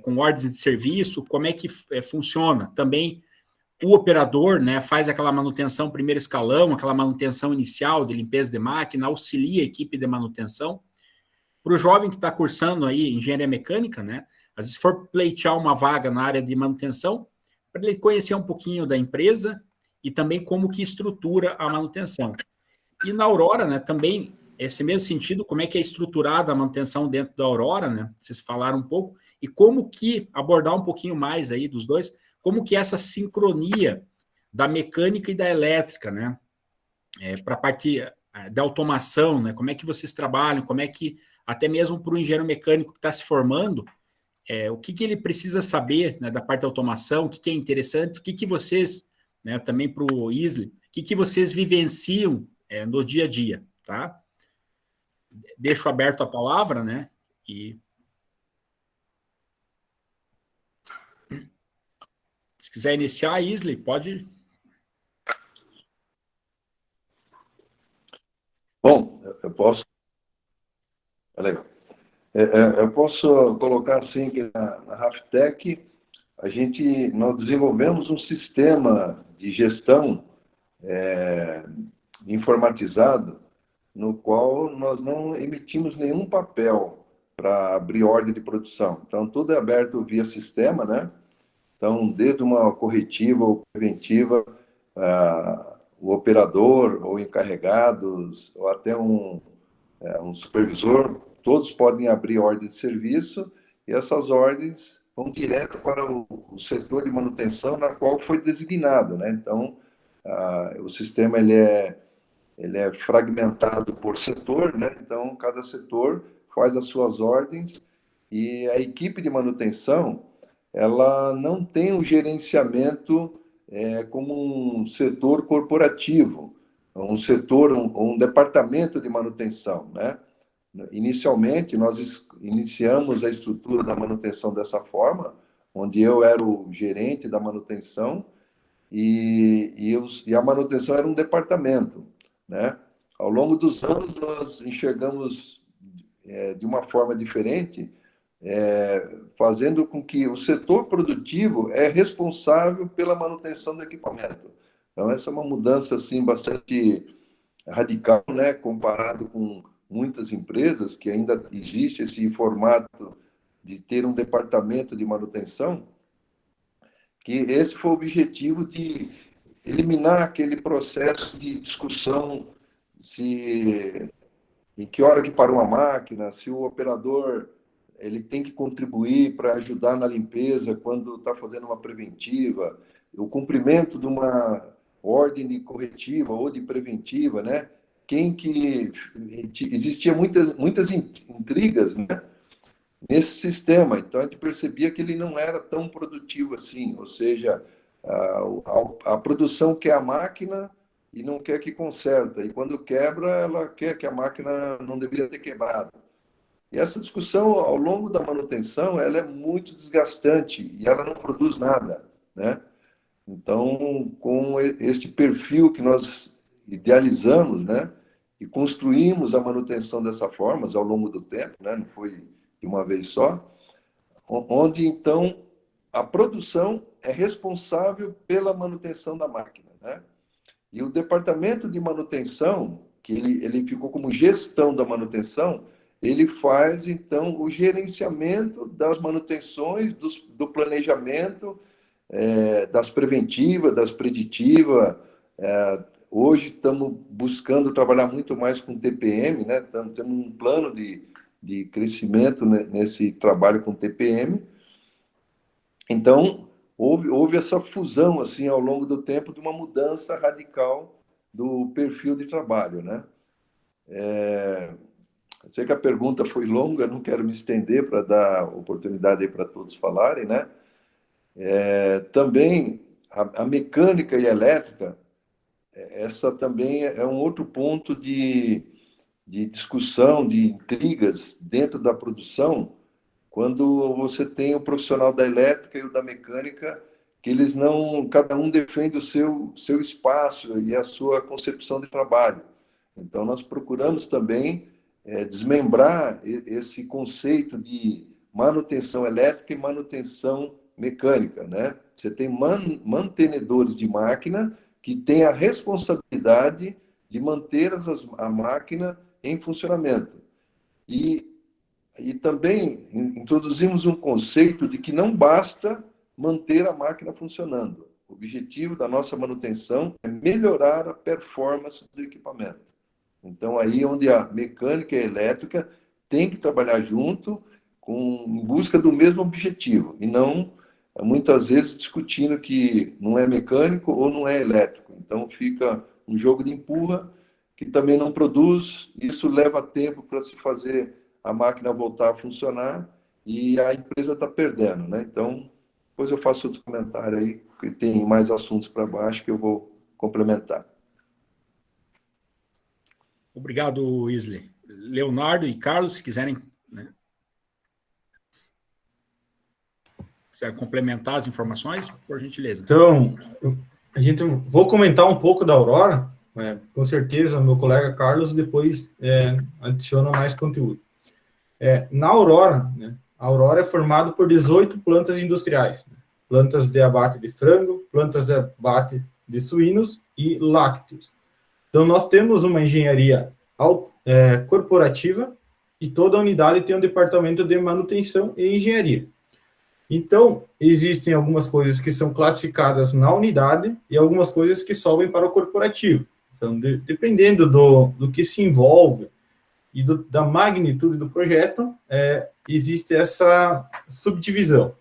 com ordens de serviço, como é que funciona? Também o operador, né, faz aquela manutenção primeiro escalão, aquela manutenção inicial de limpeza de máquina, auxilia a equipe de manutenção. Para o jovem que está cursando aí engenharia mecânica, né, às vezes for pleitear uma vaga na área de manutenção, para ele conhecer um pouquinho da empresa e também como que estrutura a manutenção. E na Aurora, né, também, esse mesmo sentido, como é que é estruturada a manutenção dentro da Aurora, né, vocês falaram um pouco, e como que, abordar um pouquinho mais aí dos dois, como que essa sincronia da mecânica e da elétrica, né, para a parte da automação, né, como é que vocês trabalham, como é que, até mesmo para o engenheiro mecânico que está se formando, o que ele precisa saber, né, da parte da automação, o que é interessante, o que vocês, né, também para o Isley, o que vocês vivenciam no dia a dia, tá? Deixo aberto a palavra, né, e se quiser iniciar, Isley, pode. Bom, eu posso. Legal. Eu posso colocar assim que na Raftec nós desenvolvemos um sistema de gestão informatizado no qual nós não emitimos nenhum papel para abrir ordem de produção. Então, tudo é aberto via sistema, né? Então, desde uma corretiva ou preventiva, o operador ou encarregados, ou até um supervisor, todos podem abrir ordem de serviço e essas ordens vão direto para o setor de manutenção na qual foi designado, né? Então, o sistema ele é fragmentado por setor, né? Então, cada setor faz as suas ordens e a equipe de manutenção ela não tem um gerenciamento como um setor corporativo, um setor, um departamento de manutenção, né? Inicialmente, nós iniciamos a estrutura da manutenção dessa forma, onde eu era o gerente da manutenção e a manutenção era um departamento, né? Ao longo dos anos, nós enxergamos de uma forma diferente, fazendo com que o setor produtivo é responsável pela manutenção do equipamento. Então, essa é uma mudança assim, bastante radical, né? Comparado com muitas empresas, que ainda existe esse formato de ter um departamento de manutenção, que esse foi o objetivo de eliminar aquele processo de discussão em que hora que parou a máquina, se o operador ele tem que contribuir para ajudar na limpeza quando está fazendo uma preventiva, o cumprimento de uma ordem de corretiva ou de preventiva, né? Existia muitas intrigas, né, nesse sistema, então a gente percebia que ele não era tão produtivo assim, ou seja, a produção quer a máquina e não quer que conserta, e quando quebra, ela quer que a máquina não deveria ter quebrado. E essa discussão, ao longo da manutenção, ela é muito desgastante e ela não produz nada, né? Então, com este perfil que nós idealizamos, né, e construímos a manutenção dessa forma ao longo do tempo, né, não foi de uma vez só, onde, então, a produção é responsável pela manutenção da máquina, né? E o departamento de manutenção, que ele ficou como gestão da manutenção, ele faz, então, o gerenciamento das manutenções, do planejamento, das preventivas, das preditivas. Hoje estamos buscando trabalhar muito mais com TPM, né? Temos um plano de crescimento nesse trabalho com TPM. Então, houve essa fusão, assim, ao longo do tempo, de uma mudança radical do perfil de trabalho, né? Eu sei que a pergunta foi longa, não quero me estender para dar oportunidade para todos falarem, né? Também a mecânica e a elétrica, essa também é um outro ponto de discussão, de intrigas dentro da produção, quando você tem o profissional da elétrica e o da mecânica, que eles não, cada um defende o seu espaço e a sua concepção de trabalho. Então, nós procuramos também desmembrar esse conceito de manutenção elétrica e manutenção mecânica, né? Você tem mantenedores de máquina que têm a responsabilidade de manter a máquina em funcionamento. E também introduzimos um conceito de que não basta manter a máquina funcionando. O objetivo da nossa manutenção é melhorar a performance do equipamento. Então, aí onde a mecânica e a elétrica têm que trabalhar junto em busca do mesmo objetivo, e não, muitas vezes, discutindo que não é mecânico ou não é elétrico. Então, fica um jogo de empurra que também não produz, isso leva tempo para se fazer a máquina voltar a funcionar e a empresa está perdendo, né? Então, depois eu faço outro comentário aí, que tem mais assuntos para baixo que eu vou complementar. Obrigado, Isley. Leonardo e Carlos, se quiserem, né, complementar as informações, por gentileza. Então, vou comentar um pouco da Aurora, né? Com certeza meu colega Carlos depois adiciona mais conteúdo. Na Aurora, né, a Aurora é formada por 18 plantas industriais, né? Plantas de abate de frango, plantas de abate de suínos e lácteos. Então, nós temos uma engenharia corporativa e toda a unidade tem um departamento de manutenção e engenharia. Então, existem algumas coisas que são classificadas na unidade e algumas coisas que sobem para o corporativo. Então, dependendo do que se envolve e da magnitude do projeto, existe essa subdivisão.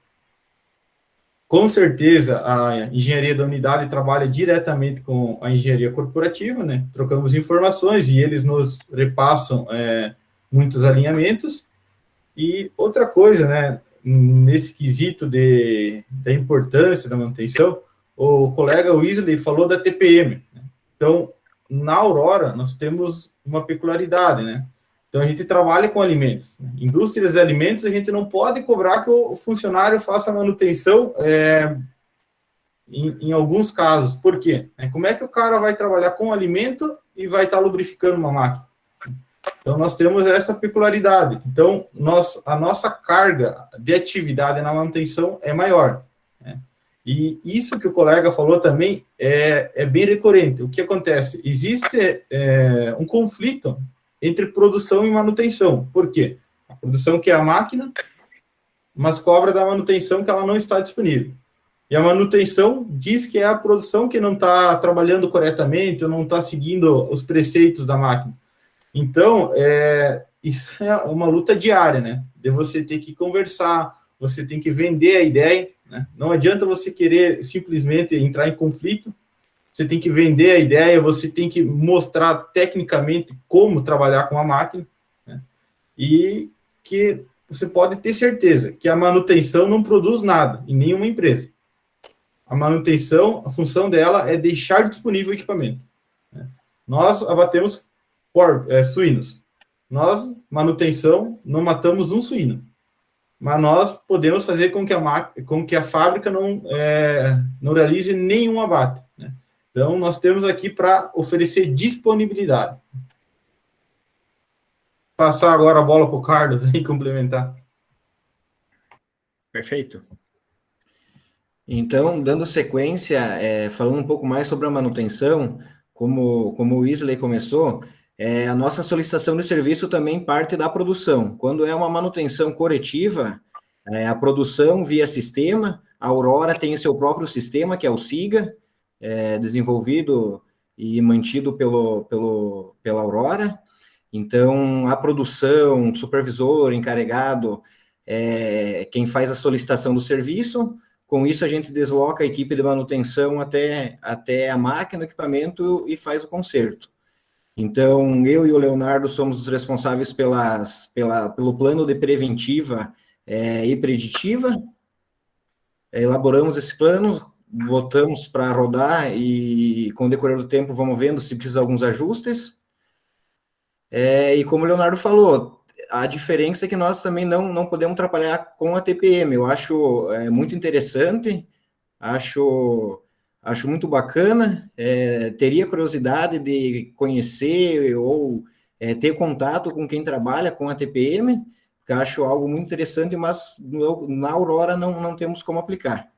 Com certeza, a engenharia da unidade trabalha diretamente com a engenharia corporativa, né? Trocamos informações e eles nos repassam muitos alinhamentos. E outra coisa, né, nesse quesito da importância da manutenção, o colega Wesley falou da TPM. Né? Então, na Aurora, nós temos uma peculiaridade, né? Então, a gente trabalha com alimentos. Né? Indústrias de alimentos, a gente não pode cobrar que o funcionário faça manutenção em alguns casos. Por quê? Como é que o cara vai trabalhar com alimento e vai estar lubrificando uma máquina? Então, nós temos essa peculiaridade. Então, a nossa carga de atividade na manutenção é maior. Né? E isso que o colega falou também é bem recorrente. O que acontece? Existe um conflito entre produção e manutenção. Por quê? A produção quer a máquina, mas cobra da manutenção que ela não está disponível. E a manutenção diz que é a produção que não está trabalhando corretamente, ou não está seguindo os preceitos da máquina. Então, isso é uma luta diária, né? De você ter que conversar, você tem que vender a ideia, né? Não adianta você querer simplesmente entrar em conflito, você tem que vender a ideia, você tem que mostrar tecnicamente como trabalhar com a máquina, né? E que você pode ter certeza que a manutenção não produz nada em nenhuma empresa. A manutenção, a função dela é deixar disponível o equipamento. Né? Nós abatemos suínos. Nós, manutenção, não matamos um suíno. Mas nós podemos fazer com que a fábrica não realize nenhum abate. Né? Então, nós temos aqui para oferecer disponibilidade. Passar agora a bola para o Carlos e complementar. Perfeito. Então, dando sequência, falando um pouco mais sobre a manutenção, como o Wesley começou, a nossa solicitação de serviço também parte da produção. Quando é uma manutenção corretiva, a produção via sistema, a Aurora tem o seu próprio sistema, que é o SIGA, desenvolvido e mantido pela Aurora. Então, a produção, o supervisor, encarregado, quem faz a solicitação do serviço. Com isso, a gente desloca a equipe de manutenção até a máquina, o equipamento e faz o conserto. Então, eu e o Leonardo somos os responsáveis pelo plano de preventiva e preditiva. Elaboramos esse plano, botamos para rodar e, com o decorrer do tempo, vamos vendo se precisa de alguns ajustes. E como o Leonardo falou, a diferença é que nós também não podemos trabalhar com a TPM. Eu acho muito interessante, acho muito bacana, teria curiosidade de conhecer ou ter contato com quem trabalha com a TPM, que eu acho algo muito interessante, mas na Aurora não temos como aplicar.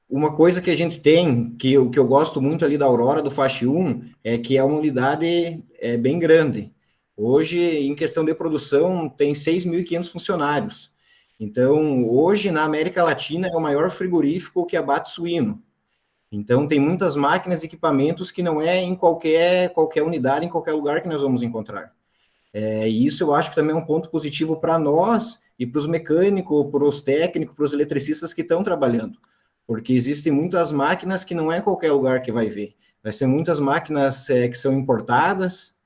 Uma coisa que a gente tem, que eu gosto muito ali da Aurora, do Faixa 1, é que é uma unidade bem grande. Hoje, em questão de produção, tem 6.500 funcionários. Então, hoje, na América Latina, é o maior frigorífico que abate suíno. Então, tem muitas máquinas e equipamentos que não é em qualquer unidade, em qualquer lugar que nós vamos encontrar. E isso eu acho que também é um ponto positivo para nós e para os mecânicos, para os técnicos, para os eletricistas que estão trabalhando. Porque existem muitas máquinas que não é qualquer lugar que vai ver. Vai ser muitas máquinas que são importadas,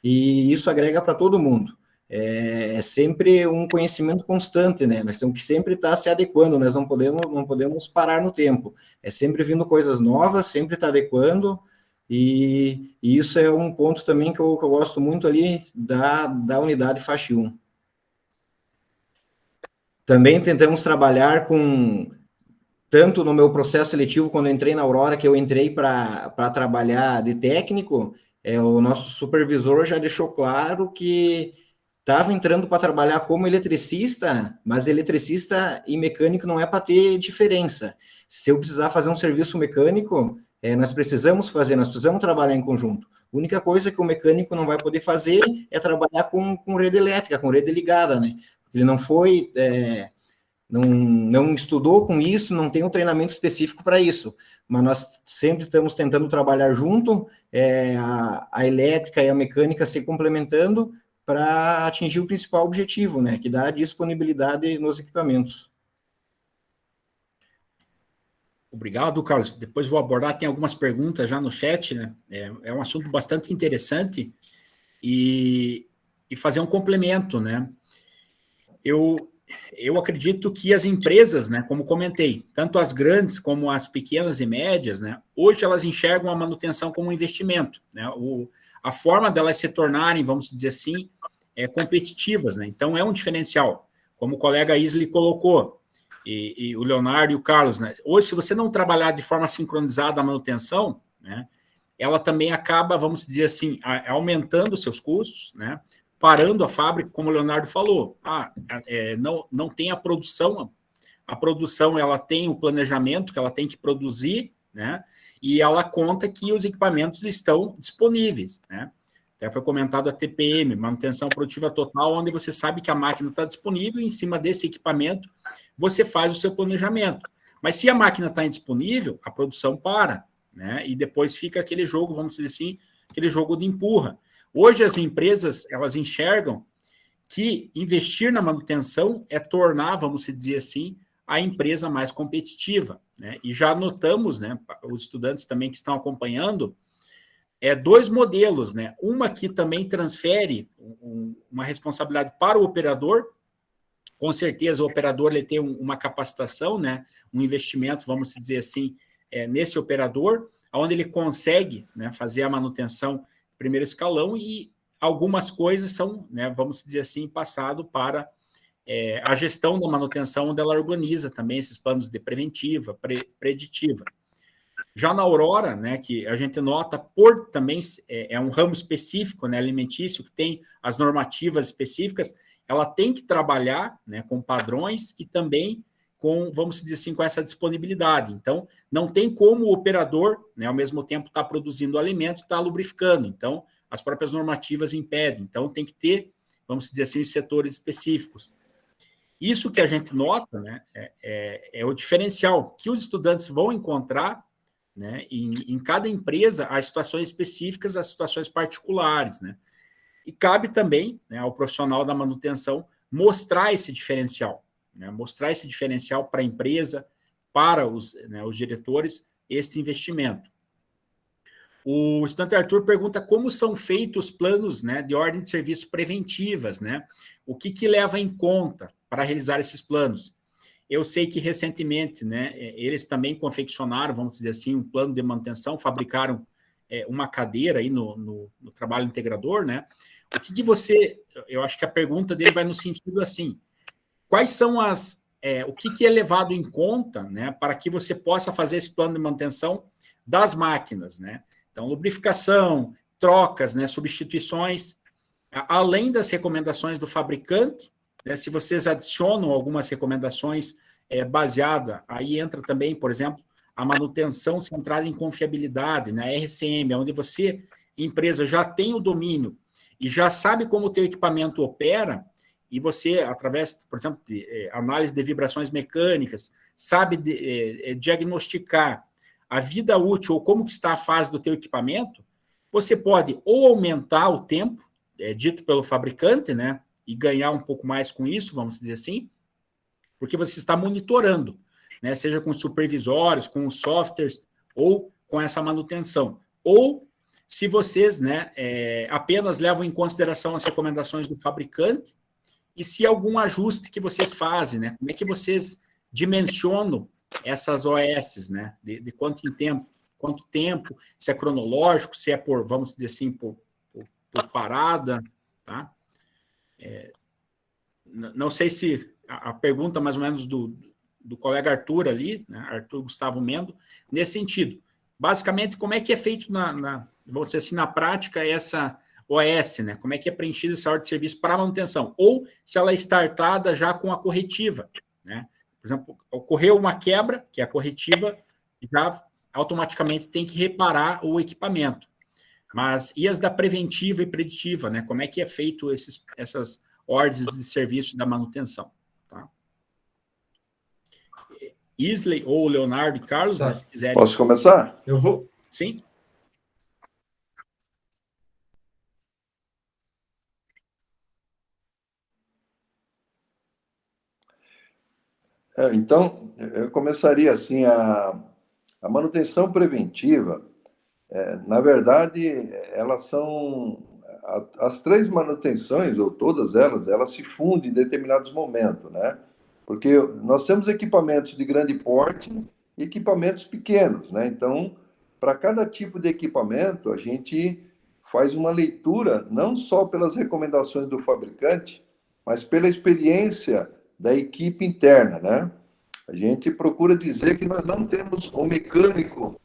e isso agrega para todo mundo. É sempre um conhecimento constante, né? Nós temos que sempre estar se adequando, nós não podemos parar no tempo. É sempre vindo coisas novas, sempre estar adequando, e isso é um ponto também que eu gosto muito ali da unidade Faixa 1. Também tentamos trabalhar com... Tanto no meu processo seletivo, quando eu entrei na Aurora, que eu entrei para trabalhar de técnico, o nosso supervisor já deixou claro que estava entrando para trabalhar como eletricista, mas eletricista e mecânico não é para ter diferença. Se eu precisar fazer um serviço mecânico, nós precisamos trabalhar em conjunto. A única coisa que o mecânico não vai poder fazer é trabalhar com rede elétrica, com rede ligada, né? Ele não foi... Não estudou com isso, não tem um treinamento específico para isso, mas nós sempre estamos tentando trabalhar junto, a elétrica e a mecânica se complementando para atingir o principal objetivo, né, que dá a disponibilidade nos equipamentos. Obrigado, Carlos. Depois vou abordar, tem algumas perguntas já no chat, né? É um assunto bastante interessante e fazer um complemento, né? Eu acredito que as empresas, né, como comentei, tanto as grandes como as pequenas e médias, né, hoje elas enxergam a manutenção como um investimento, né, a forma delas se tornarem, vamos dizer assim, competitivas, né, então é um diferencial, como o colega Isley colocou, e o Leonardo e o Carlos, né, hoje se você não trabalhar de forma sincronizada a manutenção, né, ela também acaba, vamos dizer assim, aumentando os seus custos, né, parando a fábrica, como o Leonardo falou, não tem a produção ela tem o planejamento que ela tem que produzir, né? E ela conta que os equipamentos estão disponíveis, né? Até foi comentado a TPM, manutenção produtiva total, onde você sabe que a máquina está disponível e em cima desse equipamento você faz o seu planejamento. Mas se a máquina está indisponível, a produção para, né? E depois fica aquele jogo, vamos dizer assim, aquele jogo de empurra. Hoje as empresas, elas enxergam que investir na manutenção é tornar, vamos dizer assim, a empresa mais competitiva, né? E já notamos, né, os estudantes também que estão acompanhando, dois modelos, né? Uma que também transfere uma responsabilidade para o operador, com certeza o operador ele tem uma capacitação, né, um investimento, vamos dizer assim, nesse operador, onde ele consegue, né, fazer a manutenção primeiro escalão e algumas coisas são, né, vamos dizer assim, passado para a gestão da manutenção, onde ela organiza também esses planos de preventiva, preditiva. Já na Aurora, né, que a gente nota por também é um ramo específico, né, alimentício, que tem as normativas específicas, ela tem que trabalhar, né, com padrões e também com, vamos dizer assim, com essa disponibilidade. Então, não tem como o operador, né, ao mesmo tempo, estar produzindo alimento e estar lubrificando. Então, as próprias normativas impedem. Então, tem que ter, vamos dizer assim, os setores específicos. Isso que a gente nota, né, é o diferencial que os estudantes vão encontrar, né, em cada empresa, as situações específicas, as situações particulares, né? E cabe também, né, ao profissional da manutenção mostrar esse diferencial, né, mostrar esse diferencial para a empresa, para os diretores, este investimento. O estudante Arthur pergunta como são feitos os planos, né, de ordem de serviço preventivas, né? O que leva em conta para realizar esses planos? Eu sei que recentemente, né, eles também confeccionaram, vamos dizer assim, um plano de manutenção, fabricaram uma cadeira aí no trabalho integrador, né? O que você... Eu acho que a pergunta dele vai no sentido assim, quais são o que é levado em conta, né, para que você possa fazer esse plano de manutenção das máquinas, né? Então, lubrificação, trocas, né, substituições, além das recomendações do fabricante, né, se vocês adicionam algumas recomendações baseada, aí entra também, por exemplo, a manutenção centrada em confiabilidade, na RCM, onde você, empresa, já tem o domínio e já sabe como o teu equipamento opera, e você, através, por exemplo, de análise de vibrações mecânicas, sabe diagnosticar a vida útil ou como que está a fase do teu equipamento, você pode ou aumentar o tempo, dito pelo fabricante, né, e ganhar um pouco mais com isso, vamos dizer assim, porque você está monitorando, né, seja com supervisórios, com os softwares, ou com essa manutenção. Ou, se vocês, né, apenas levam em consideração as recomendações do fabricante, e se algum ajuste que vocês fazem, né, como é que vocês dimensionam essas OS, né, de quanto tempo, se é cronológico, se é por, vamos dizer assim, por parada, tá? Não sei se a pergunta mais ou menos do colega Arthur ali, né, Arthur Gustavo Mendo, nesse sentido. Basicamente, como é que é feito, vamos dizer assim, na prática, essa OS, né? Como é que é preenchida essa ordem de serviço para manutenção? Ou se ela é startada já com a corretiva, né? Por exemplo, ocorreu uma quebra, que é a corretiva, já automaticamente tem que reparar o equipamento. Mas e as da preventiva e preditiva, né? Como é que é feito essas ordens de serviço da manutenção? Tá? Isley ou Leonardo e Carlos, né, se quiserem. Posso começar? Eu vou. Sim. Então, eu começaria assim, a manutenção preventiva, na verdade, elas são, as três manutenções, ou todas elas se fundem em determinados momentos, né? Porque nós temos equipamentos de grande porte e equipamentos pequenos, né? Então, para cada tipo de equipamento, a gente faz uma leitura, não só pelas recomendações do fabricante, mas pela experiência da equipe interna, né? A gente procura dizer que nós não temos o mecânico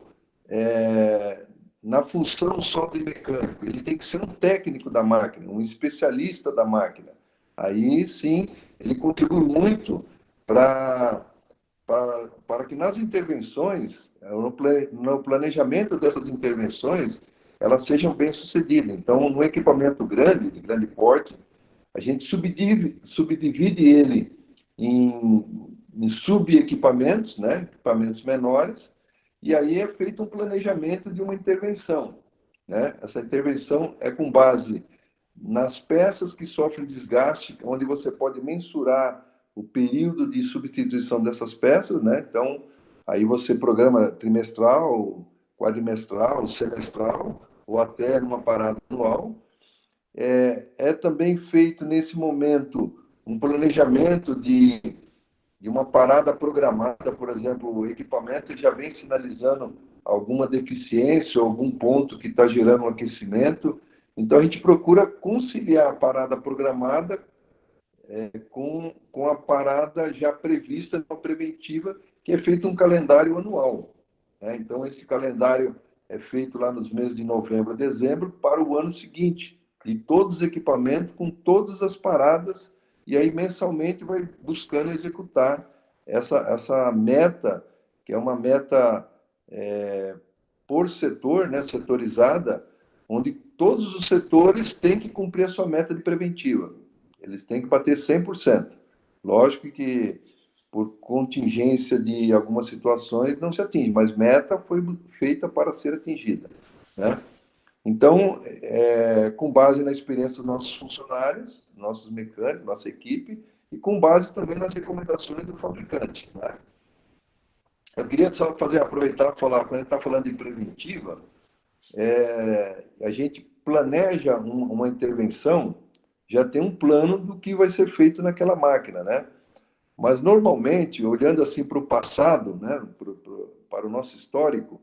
na função só de mecânico, ele tem que ser um técnico da máquina, um especialista da máquina. Aí sim, ele contribui muito para que nas intervenções, no planejamento dessas intervenções, elas sejam bem sucedidas. Então, no equipamento grande, de grande porte, a gente subdivide ele em subequipamentos, né? Equipamentos menores, e aí é feito um planejamento de uma intervenção, né? Essa intervenção é com base nas peças que sofrem desgaste, onde você pode mensurar o período de substituição dessas peças, né? Então, aí você programa trimestral, quadrimestral, semestral, ou até numa parada anual. É também feito, nesse momento, um planejamento de uma parada programada, por exemplo, o equipamento já vem sinalizando alguma deficiência, algum ponto que está gerando um aquecimento. Então, a gente procura conciliar a parada programada com a parada já prevista na preventiva, que é feito um calendário anual, né? Então, esse calendário é feito lá nos meses de novembro a dezembro para o ano seguinte, de todos os equipamentos, com todas as paradas, e aí mensalmente vai buscando executar essa meta, que é uma meta por setor, né, setorizada, onde todos os setores têm que cumprir a sua meta de preventiva. Eles têm que bater 100%. Lógico que, por contingência de algumas situações, não se atinge, mas meta foi feita para ser atingida, né? Então, com base na experiência dos nossos funcionários, nossos mecânicos, nossa equipe, e com base também nas recomendações do fabricante, né? Eu queria só aproveitar e falar, quando a gente está falando de preventiva, a gente planeja uma intervenção, já tem um plano do que vai ser feito naquela máquina, né? Mas, normalmente, olhando assim para o passado, né, para o nosso histórico,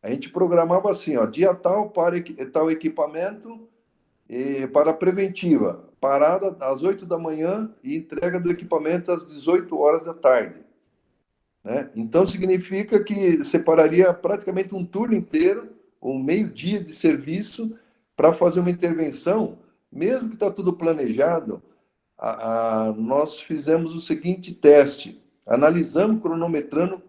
a gente programava assim, ó, dia tal para tal equipamento para a preventiva, parada às 8 da manhã e entrega do equipamento às 18 horas da tarde, né? Então, significa que separaria praticamente um turno inteiro, ou meio-dia de serviço, para fazer uma intervenção mesmo que está tudo planejado, nós fizemos o seguinte teste, analisamos, cronometrando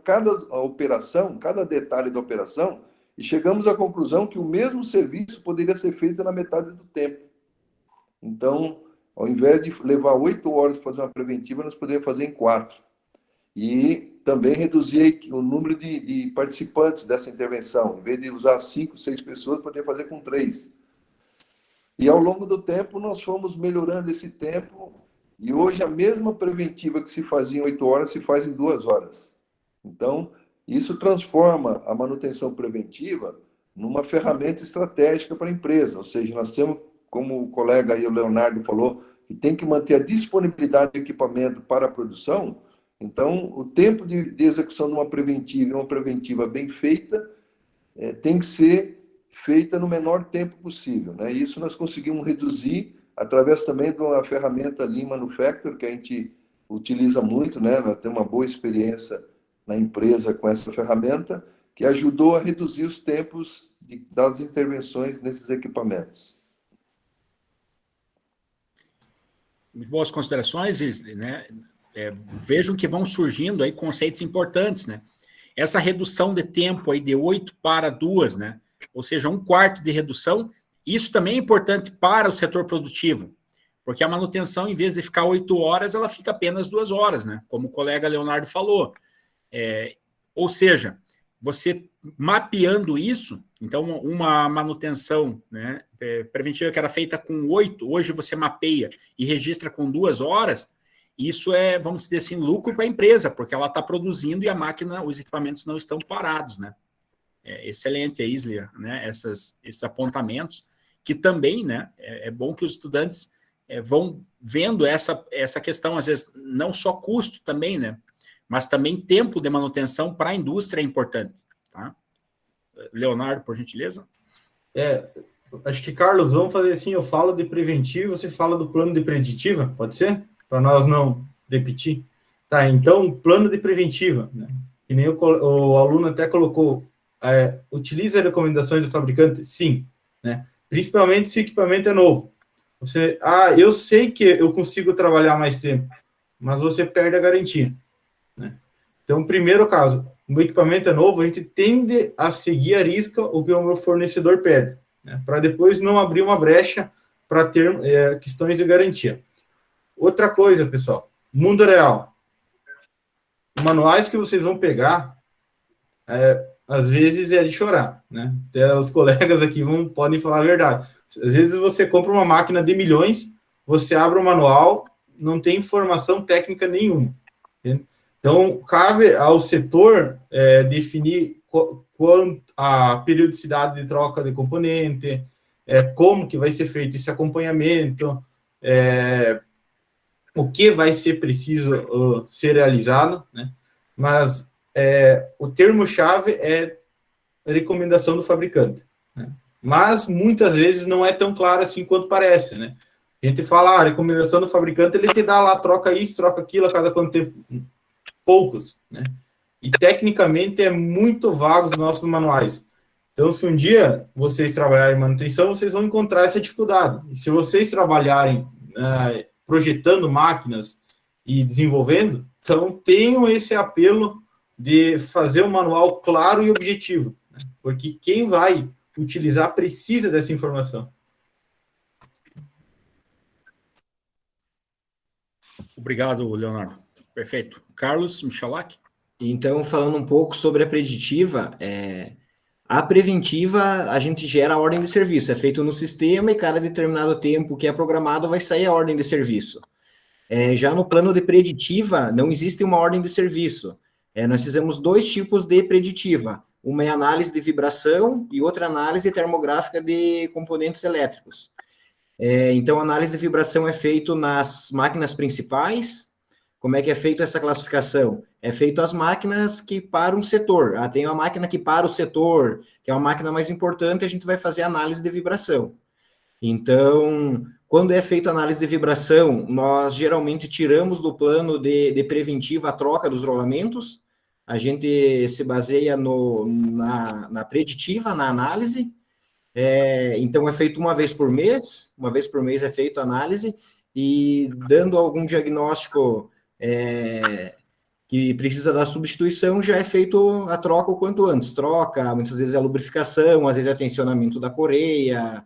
cada operação, cada detalhe da operação, e chegamos à conclusão que o mesmo serviço poderia ser feito na metade do tempo. Então, ao invés de levar 8 horas para fazer uma preventiva, nós poderíamos fazer em 4. E também reduzir o número de participantes dessa intervenção. Em vez de usar 5, 6 pessoas, poderia fazer com 3. E ao longo do tempo, nós fomos melhorando esse tempo. E hoje, a mesma preventiva que se fazia em 8 horas, se faz em 2 horas. Então, isso transforma a manutenção preventiva numa ferramenta estratégica para a empresa. Ou seja, nós temos, como o colega aí, o Leonardo, falou, que tem que manter a disponibilidade de equipamento para a produção. Então, o tempo de execução de uma preventiva e uma preventiva bem feita tem que ser feita no menor tempo possível, né? E isso nós conseguimos reduzir através também de uma ferramenta Lean Manufacturing, que a gente utiliza muito, né? Nós temos uma boa experiência na empresa com essa ferramenta, que ajudou a reduzir os tempos das intervenções nesses equipamentos. Muito boas considerações, né? Vejam que vão surgindo aí conceitos importantes, né? Essa redução de tempo aí de 8 para 2, né? Ou seja, 1/4 de redução, isso também é importante para o setor produtivo, porque a manutenção, em vez de ficar 8 horas, ela fica apenas 2 horas, né? Como o colega Leonardo falou. Ou seja, você mapeando isso, então uma manutenção, né, preventiva que era feita com 8, hoje você mapeia e registra com 2 horas, isso é, vamos dizer assim, lucro para a empresa, porque ela está produzindo e a máquina, os equipamentos não estão parados, né? Excelente, Isley, né? Esses apontamentos, que também, né, é bom que os estudantes vão vendo essa questão, às vezes, não só custo também, né? Mas também tempo de manutenção para a indústria é importante, tá? Leonardo, por gentileza. Acho que, Carlos, vamos fazer assim, eu falo de preventivo, você fala do plano de preditiva, pode ser? Para nós não repetir. Tá, então, plano de preventiva, né? Que nem o aluno até colocou, utiliza recomendações do fabricante? Sim, né? Principalmente se o equipamento é novo. Eu sei que eu consigo trabalhar mais tempo, mas você perde a garantia, né? Então, primeiro caso, o equipamento é novo, a gente tende a seguir a risca o que o meu fornecedor pede, né? Para depois não abrir uma brecha para ter questões de garantia. Outra coisa, pessoal, mundo real. Manuais que vocês vão pegar, às vezes é de chorar, né? Até os colegas aqui podem falar a verdade. Às vezes você compra uma máquina de milhões, você abre o manual, não tem informação técnica nenhuma, entende? Então, cabe ao setor definir a periodicidade de troca de componente, como que vai ser feito esse acompanhamento, o que vai ser preciso ser realizado, né? Mas o termo-chave é recomendação do fabricante, né? Mas muitas vezes não é tão claro assim quanto parece, né? A gente fala, a recomendação do fabricante, ele te dá lá, troca isso, troca aquilo, a cada quanto tempo? Poucos, né? E tecnicamente é muito vago os nossos manuais. Então, se um dia vocês trabalharem em manutenção, vocês vão encontrar essa dificuldade. E se vocês trabalharem projetando máquinas e desenvolvendo, então tenham esse apelo de fazer um manual claro e objetivo, né? Porque quem vai utilizar precisa dessa informação. Obrigado, Leonardo. Perfeito. Carlos Michalak? Então, falando um pouco sobre a preditiva, a preventiva, a gente gera a ordem de serviço, é feito no sistema e cada determinado tempo que é programado vai sair a ordem de serviço. Já no plano de preditiva, não existe uma ordem de serviço. Nós fizemos 2 tipos de preditiva, uma é análise de vibração e outra análise termográfica de componentes elétricos. Então, a análise de vibração é feita nas máquinas principais. Como é que é feita essa classificação? É feito as máquinas que param o setor. Tem uma máquina que para o setor, que é uma máquina mais importante, a gente vai fazer análise de vibração. Então, quando é feita a análise de vibração, nós geralmente tiramos do plano de preventiva a troca dos rolamentos, a gente se baseia na preditiva, na análise, Então, é feito uma vez por mês é feita a análise, e dando algum diagnóstico que precisa da substituição, já é feito a troca o quanto antes. Troca, muitas vezes é a lubrificação, às vezes é tensionamento da correia,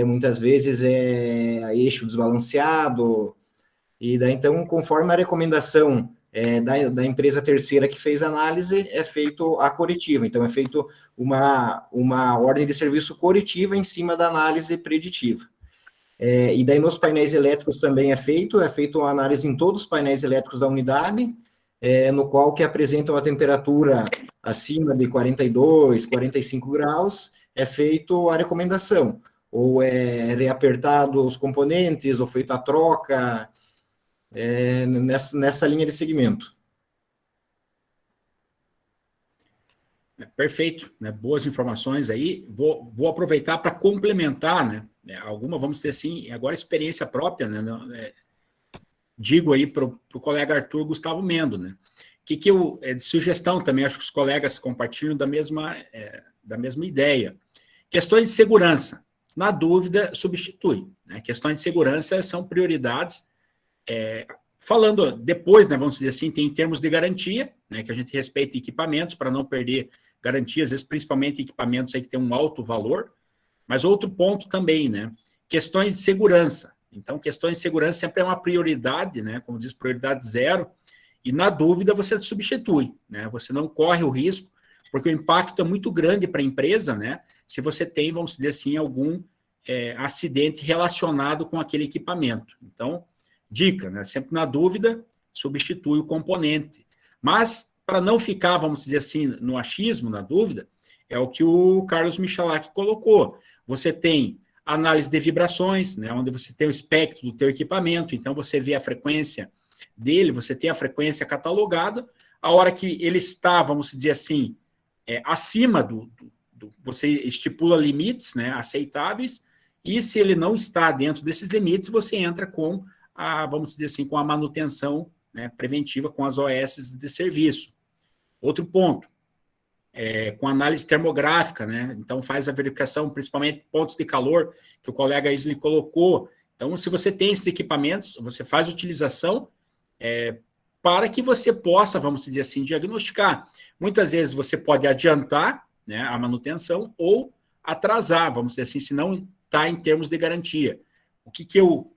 muitas vezes é eixo desbalanceado, e daí, então, conforme a recomendação da empresa terceira que fez a análise, é feito a corretiva. Então, é feito uma ordem de serviço corretiva em cima da análise preditiva. E daí, nos painéis elétricos também é feito uma análise em todos os painéis elétricos da unidade, no qual que apresenta uma temperatura acima de 42, 45 graus, é feito a recomendação. Ou é reapertado os componentes, ou feita a troca, nessa linha de segmento. Perfeito, né? Boas informações aí. Vou aproveitar para complementar, né? Alguma, vamos dizer assim, agora experiência própria, né? Digo aí para o colega Arthur Gustavo Mendo, né? Que eu, de sugestão também, acho que os colegas compartilham da mesma ideia. Questões de segurança. Na dúvida, substitui. Né? Questões de segurança são prioridades. Falando depois, né, vamos dizer assim, tem termos de garantia, né, que a gente respeita equipamentos para não perder garantias, às vezes, principalmente equipamentos aí que tem um alto valor. Mas outro ponto também, né? Questões de segurança. Então, questões de segurança sempre é uma prioridade, né? Como diz, prioridade zero. E na dúvida, você substitui, né? Você não corre o risco, porque o impacto é muito grande para a empresa, né? Se você tem, vamos dizer assim, algum acidente relacionado com aquele equipamento. Então, dica, né? Sempre na dúvida, substitui o componente. Mas, para não ficar, vamos dizer assim, no achismo, na dúvida, é o que o Carlos Michalak colocou. Você tem análise de vibrações, né, onde você tem o espectro do teu equipamento, então você vê a frequência dele, você tem a frequência catalogada, a hora que ele está, vamos dizer assim, acima você estipula limites, né, aceitáveis, e se ele não está dentro desses limites, você entra com vamos dizer assim, com a manutenção, né, preventiva, com as OS de serviço. Outro ponto, com análise termográfica, né? Então faz a verificação, principalmente pontos de calor, que o colega Isley colocou. Então, se você tem esses equipamentos, você faz utilização para que você possa, vamos dizer assim, diagnosticar. Muitas vezes você pode adiantar, né, a manutenção ou atrasar, vamos dizer assim, se não está em termos de garantia. O que eu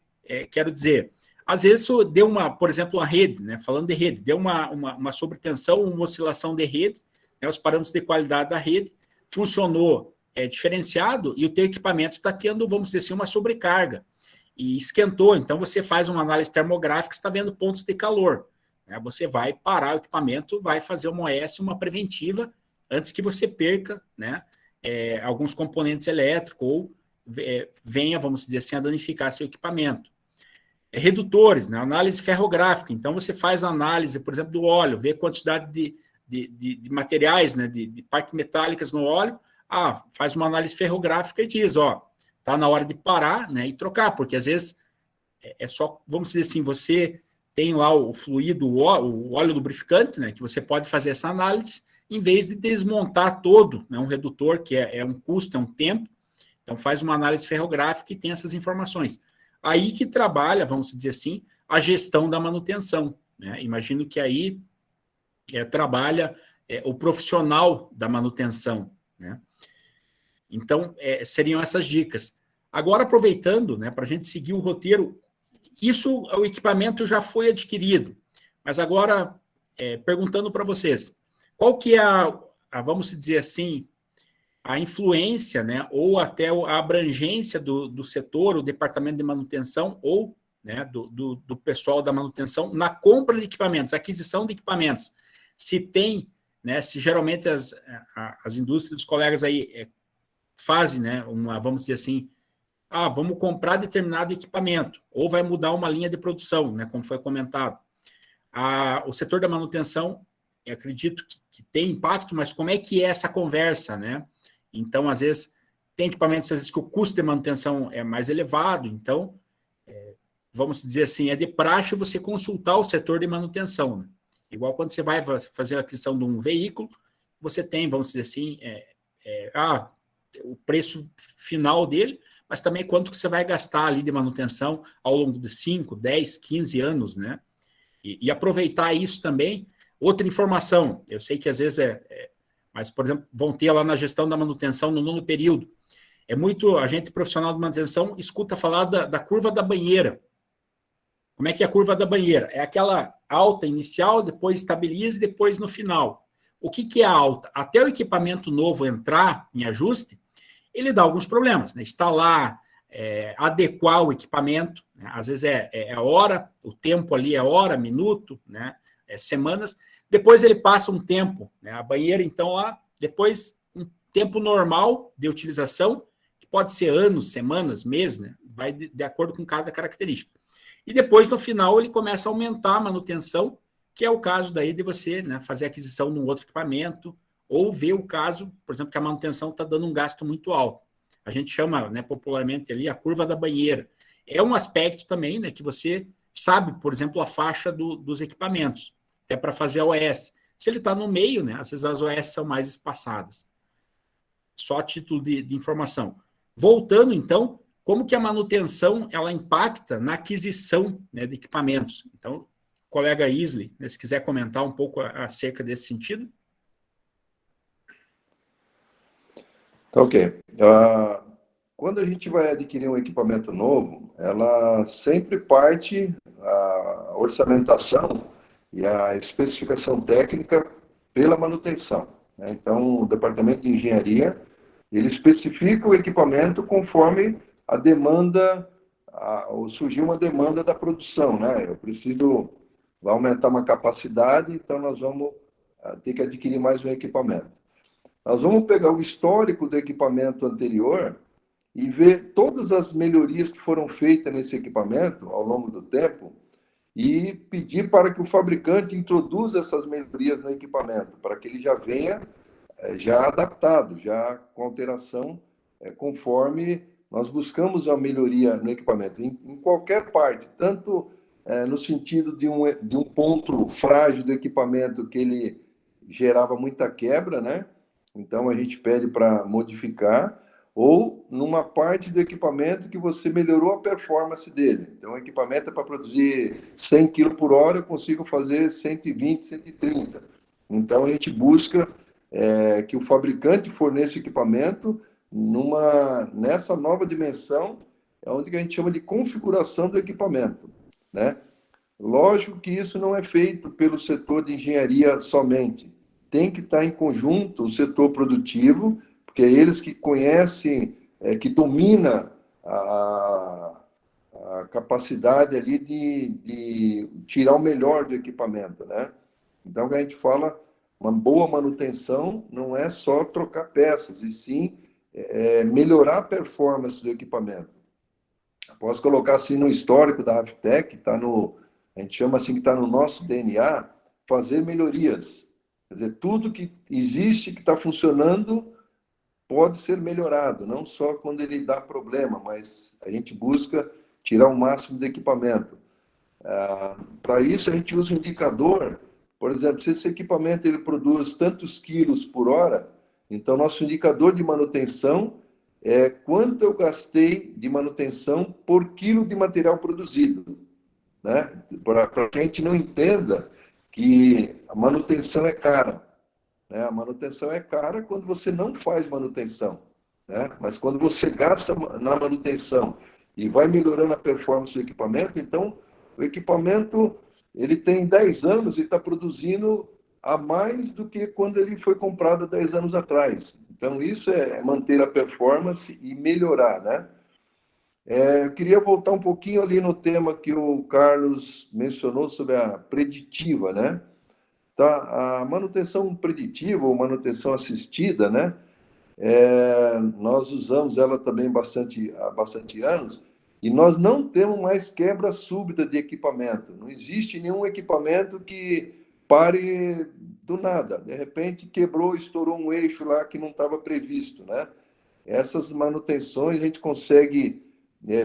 quero dizer? Às vezes deu por exemplo, uma rede, né? Falando de rede, deu uma sobretensão, uma oscilação de rede, né? Os parâmetros de qualidade da rede funcionou diferenciado e o teu equipamento está tendo, vamos dizer assim, uma sobrecarga e esquentou. Então, você faz uma análise termográfica, está vendo pontos de calor. Né? Você vai parar o equipamento, vai fazer uma OS, uma preventiva, antes que você perca, né, alguns componentes elétricos ou venha, vamos dizer assim, a danificar seu equipamento. Redutores, né? Análise ferrográfica. Então, você faz a análise, por exemplo, do óleo, vê a quantidade de materiais, né? de partes metálicas no óleo, faz uma análise ferrográfica e diz, está na hora de parar, né? E trocar, porque às vezes é só, vamos dizer assim, você tem lá o fluido, o óleo lubrificante, né? Que você pode fazer essa análise, em vez de desmontar todo, né? Um redutor, que é um custo, é um tempo. Então, faz uma análise ferrográfica e tem essas informações. Aí que trabalha, vamos dizer assim, a gestão da manutenção. Né? Imagino que aí trabalha o profissional da manutenção. Né? Então, seriam essas dicas. Agora, aproveitando, né, para a gente seguir o roteiro, o equipamento já foi adquirido, mas agora, perguntando para vocês, qual que é vamos dizer assim, a influência, né, ou até a abrangência do setor, o departamento de manutenção, ou, né, do pessoal da manutenção na compra de equipamentos, aquisição de equipamentos. Se tem, né, se geralmente as indústrias dos colegas aí fazem, né, vamos dizer assim, vamos comprar determinado equipamento, ou vai mudar uma linha de produção, né, como foi comentado. O setor da manutenção, eu acredito que tem impacto, mas como é que é essa conversa, né? Então, às vezes, tem equipamentos às vezes, que o custo de manutenção é mais elevado, então, vamos dizer assim, é de praxe você consultar o setor de manutenção. Né? Igual quando você vai fazer a aquisição de um veículo, você tem, vamos dizer assim, o preço final dele, mas também quanto que você vai gastar ali de manutenção ao longo de 5, 10, 15 anos, né? E aproveitar isso também. Outra informação, eu sei que às vezes mas, por exemplo, vão ter lá na gestão da manutenção no nono período. A gente profissional de manutenção escuta falar da curva da banheira. Como é que é a curva da banheira? É aquela alta inicial, depois estabiliza e depois no final. O que é a alta? Até o equipamento novo entrar em ajuste, ele dá alguns problemas, né? Instalar, adequar o equipamento, né? Às vezes é hora, o tempo ali é hora, minuto, né? Semanas. Depois ele passa um tempo, né? A banheira, então, lá, depois um tempo normal de utilização, que pode ser anos, semanas, meses, né? Vai de acordo com cada característica. E depois, no final, ele começa a aumentar a manutenção, que é o caso daí de você, né, fazer aquisição de um outro equipamento, ou ver o caso, por exemplo, que a manutenção está dando um gasto muito alto. A gente chama, né, popularmente ali a curva da banheira. É um aspecto também, né, que você sabe, por exemplo, a faixa dos equipamentos, até para fazer a OS. Se ele está no meio, né, às vezes as OS são mais espaçadas. Só a título de informação. Voltando, então, como que a manutenção ela impacta na aquisição, né, de equipamentos? Então, colega Isley, né, se quiser comentar um pouco acerca desse sentido. Ok. Quando a gente vai adquirir um equipamento novo, ela sempre parte a orçamentação e a especificação técnica pela manutenção, né? Então, o departamento de engenharia, ele especifica o equipamento conforme a demanda, ou surgiu uma demanda da produção, né? Eu preciso aumentar uma capacidade, então nós vamos ter que adquirir mais um equipamento. Nós vamos pegar o histórico do equipamento anterior e ver todas as melhorias que foram feitas nesse equipamento ao longo do tempo e pedir para que o fabricante introduza essas melhorias no equipamento, para que ele já venha já adaptado, já com alteração, conforme nós buscamos a melhoria no equipamento, em qualquer parte, tanto no sentido de um ponto frágil do equipamento que ele gerava muita quebra, né? Então a gente pede para modificar, ou numa parte do equipamento que você melhorou a performance dele. Então o equipamento é para produzir 100 kg por hora, eu consigo fazer 120, 130. Então a gente busca que o fabricante forneça o equipamento nessa nova dimensão, onde a gente chama de configuração do equipamento, né? Lógico que isso não é feito pelo setor de engenharia somente. Tem que estar em conjunto o setor produtivo, porque é eles que conhecem, que domina a capacidade ali de tirar o melhor do equipamento, né? Então, a gente fala, uma boa manutenção não é só trocar peças, e sim melhorar a performance do equipamento. Posso colocar assim no histórico da Aftec, a gente chama assim que está no nosso DNA, fazer melhorias. Quer dizer, tudo que existe, que está funcionando, pode ser melhorado, não só quando ele dá problema, mas a gente busca tirar o máximo do equipamento. Para isso, a gente usa um indicador, por exemplo, se esse equipamento ele produz tantos quilos por hora, então nosso indicador de manutenção é quanto eu gastei de manutenção por quilo de material produzido, né? Para que a gente não entenda que a manutenção é cara, né? A manutenção é cara quando você não faz manutenção, né? Mas quando você gasta na manutenção e vai melhorando a performance do equipamento, então o equipamento ele tem 10 anos e está produzindo a mais do que quando ele foi comprado 10 anos atrás. Então isso é manter a performance e melhorar, né? Eu queria voltar um pouquinho ali no tema que o Carlos mencionou sobre a preditiva, né? Tá, a manutenção preditiva ou manutenção assistida, né? Nós usamos ela também há bastante anos e nós não temos mais quebra súbita de equipamento. Não existe nenhum equipamento que pare do nada. De repente quebrou, estourou um eixo lá que não estava previsto, né? Essas manutenções a gente consegue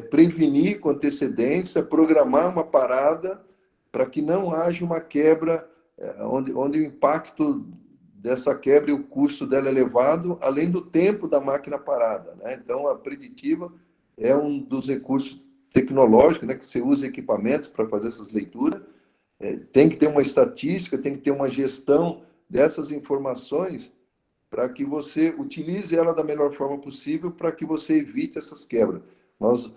prevenir com antecedência, programar uma parada para que não haja uma quebra onde o impacto dessa quebra e o custo dela é elevado, além do tempo da máquina parada, né? Então, a preditiva é um dos recursos tecnológicos, né, que você usa equipamentos para fazer essas leituras. Tem que ter uma estatística, tem que ter uma gestão dessas informações para que você utilize ela da melhor forma possível para que você evite essas quebras.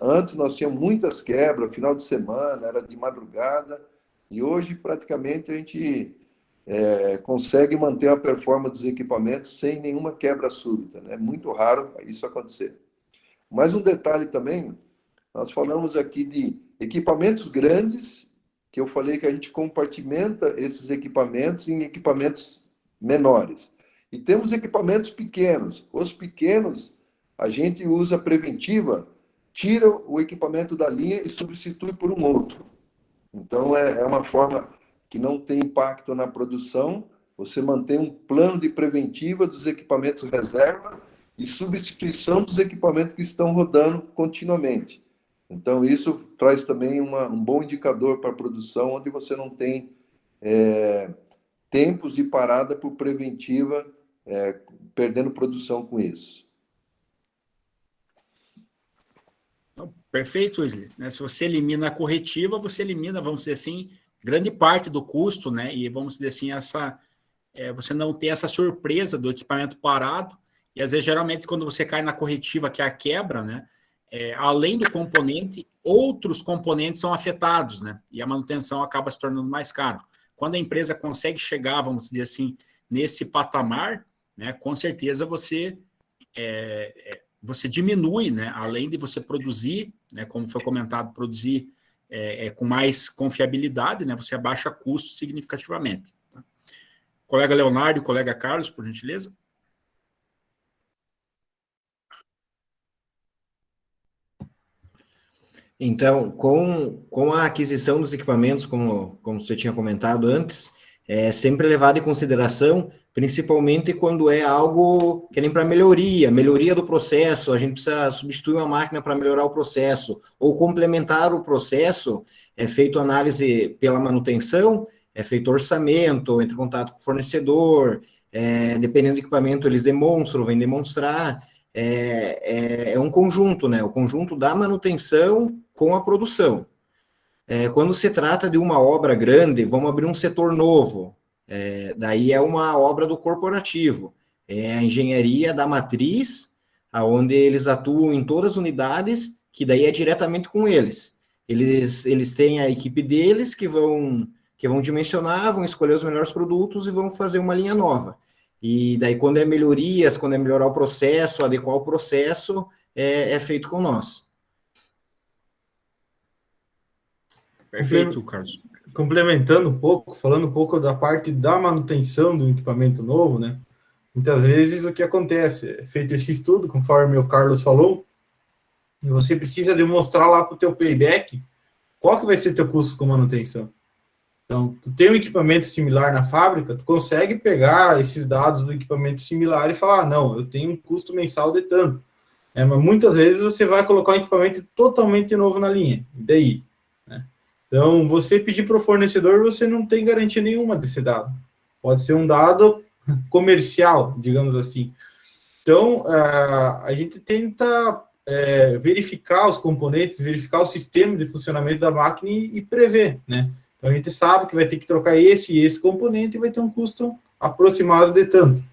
Antes nós tínhamos muitas quebras, final de semana, era de madrugada, e hoje praticamente a gente consegue manter a performance dos equipamentos sem nenhuma quebra súbita, né? É muito raro isso acontecer. Mais um detalhe também, nós falamos aqui de equipamentos grandes, que eu falei que a gente compartimenta esses equipamentos em equipamentos menores. E temos equipamentos pequenos. Os pequenos, a gente usa preventiva, tira o equipamento da linha e substitui por um outro. Então, é uma forma que não tem impacto na produção, você mantém um plano de preventiva dos equipamentos reserva e substituição dos equipamentos que estão rodando continuamente. Então, isso traz também um bom indicador para a produção, onde você não tem tempos de parada por preventiva, perdendo produção com isso. Perfeito, Wesley. Se você elimina a corretiva, você elimina, vamos dizer assim, grande parte do custo, né? E vamos dizer assim, você não tem essa surpresa do equipamento parado. E às vezes, geralmente, quando você cai na corretiva, que é a quebra, né? Além do componente, outros componentes são afetados, né? E a manutenção acaba se tornando mais caro. Quando a empresa consegue chegar, vamos dizer assim, nesse patamar, né? Com certeza você diminui, né? Além de você produzir, né? Como foi comentado, produzir com mais confiabilidade, né? Você abaixa custos significativamente. Tá? Colega Leonardo e colega Carlos, por gentileza. Então, com a aquisição dos equipamentos, como você tinha comentado antes, é sempre levado em consideração, principalmente quando é algo que nem para melhoria do processo, a gente precisa substituir uma máquina para melhorar o processo, ou complementar o processo, é feito análise pela manutenção, é feito orçamento, entra em contato com o fornecedor, dependendo do equipamento, eles demonstram, vêm demonstrar, é um conjunto, né? O conjunto da manutenção com a produção. Quando se trata de uma obra grande, vamos abrir um setor novo, daí é uma obra do corporativo, é a engenharia da matriz, onde eles atuam em todas as unidades, que daí é diretamente com eles. Eles têm a equipe deles que vão dimensionar, vão escolher os melhores produtos e vão fazer uma linha nova. E daí, quando é melhorias, quando é melhorar o processo, adequar o processo, é feito com nós. Perfeito, Carlos. Complementando um pouco, falando um pouco da parte da manutenção do equipamento novo, né? Muitas vezes o que acontece, é feito esse estudo, conforme o Carlos falou, e você precisa demonstrar lá para o teu payback qual que vai ser teu custo com manutenção. Então, tu tem um equipamento similar na fábrica, tu consegue pegar esses dados do equipamento similar e falar, não, eu tenho um custo mensal de tanto. Mas muitas vezes você vai colocar um equipamento totalmente novo na linha. E daí? Né? Então, você pedir para o fornecedor, você não tem garantia nenhuma desse dado. Pode ser um dado comercial, digamos assim. Então, a gente tenta verificar os componentes, verificar o sistema de funcionamento da máquina e prever, né? Então, a gente sabe que vai ter que trocar esse e esse componente e vai ter um custo aproximado de tanto.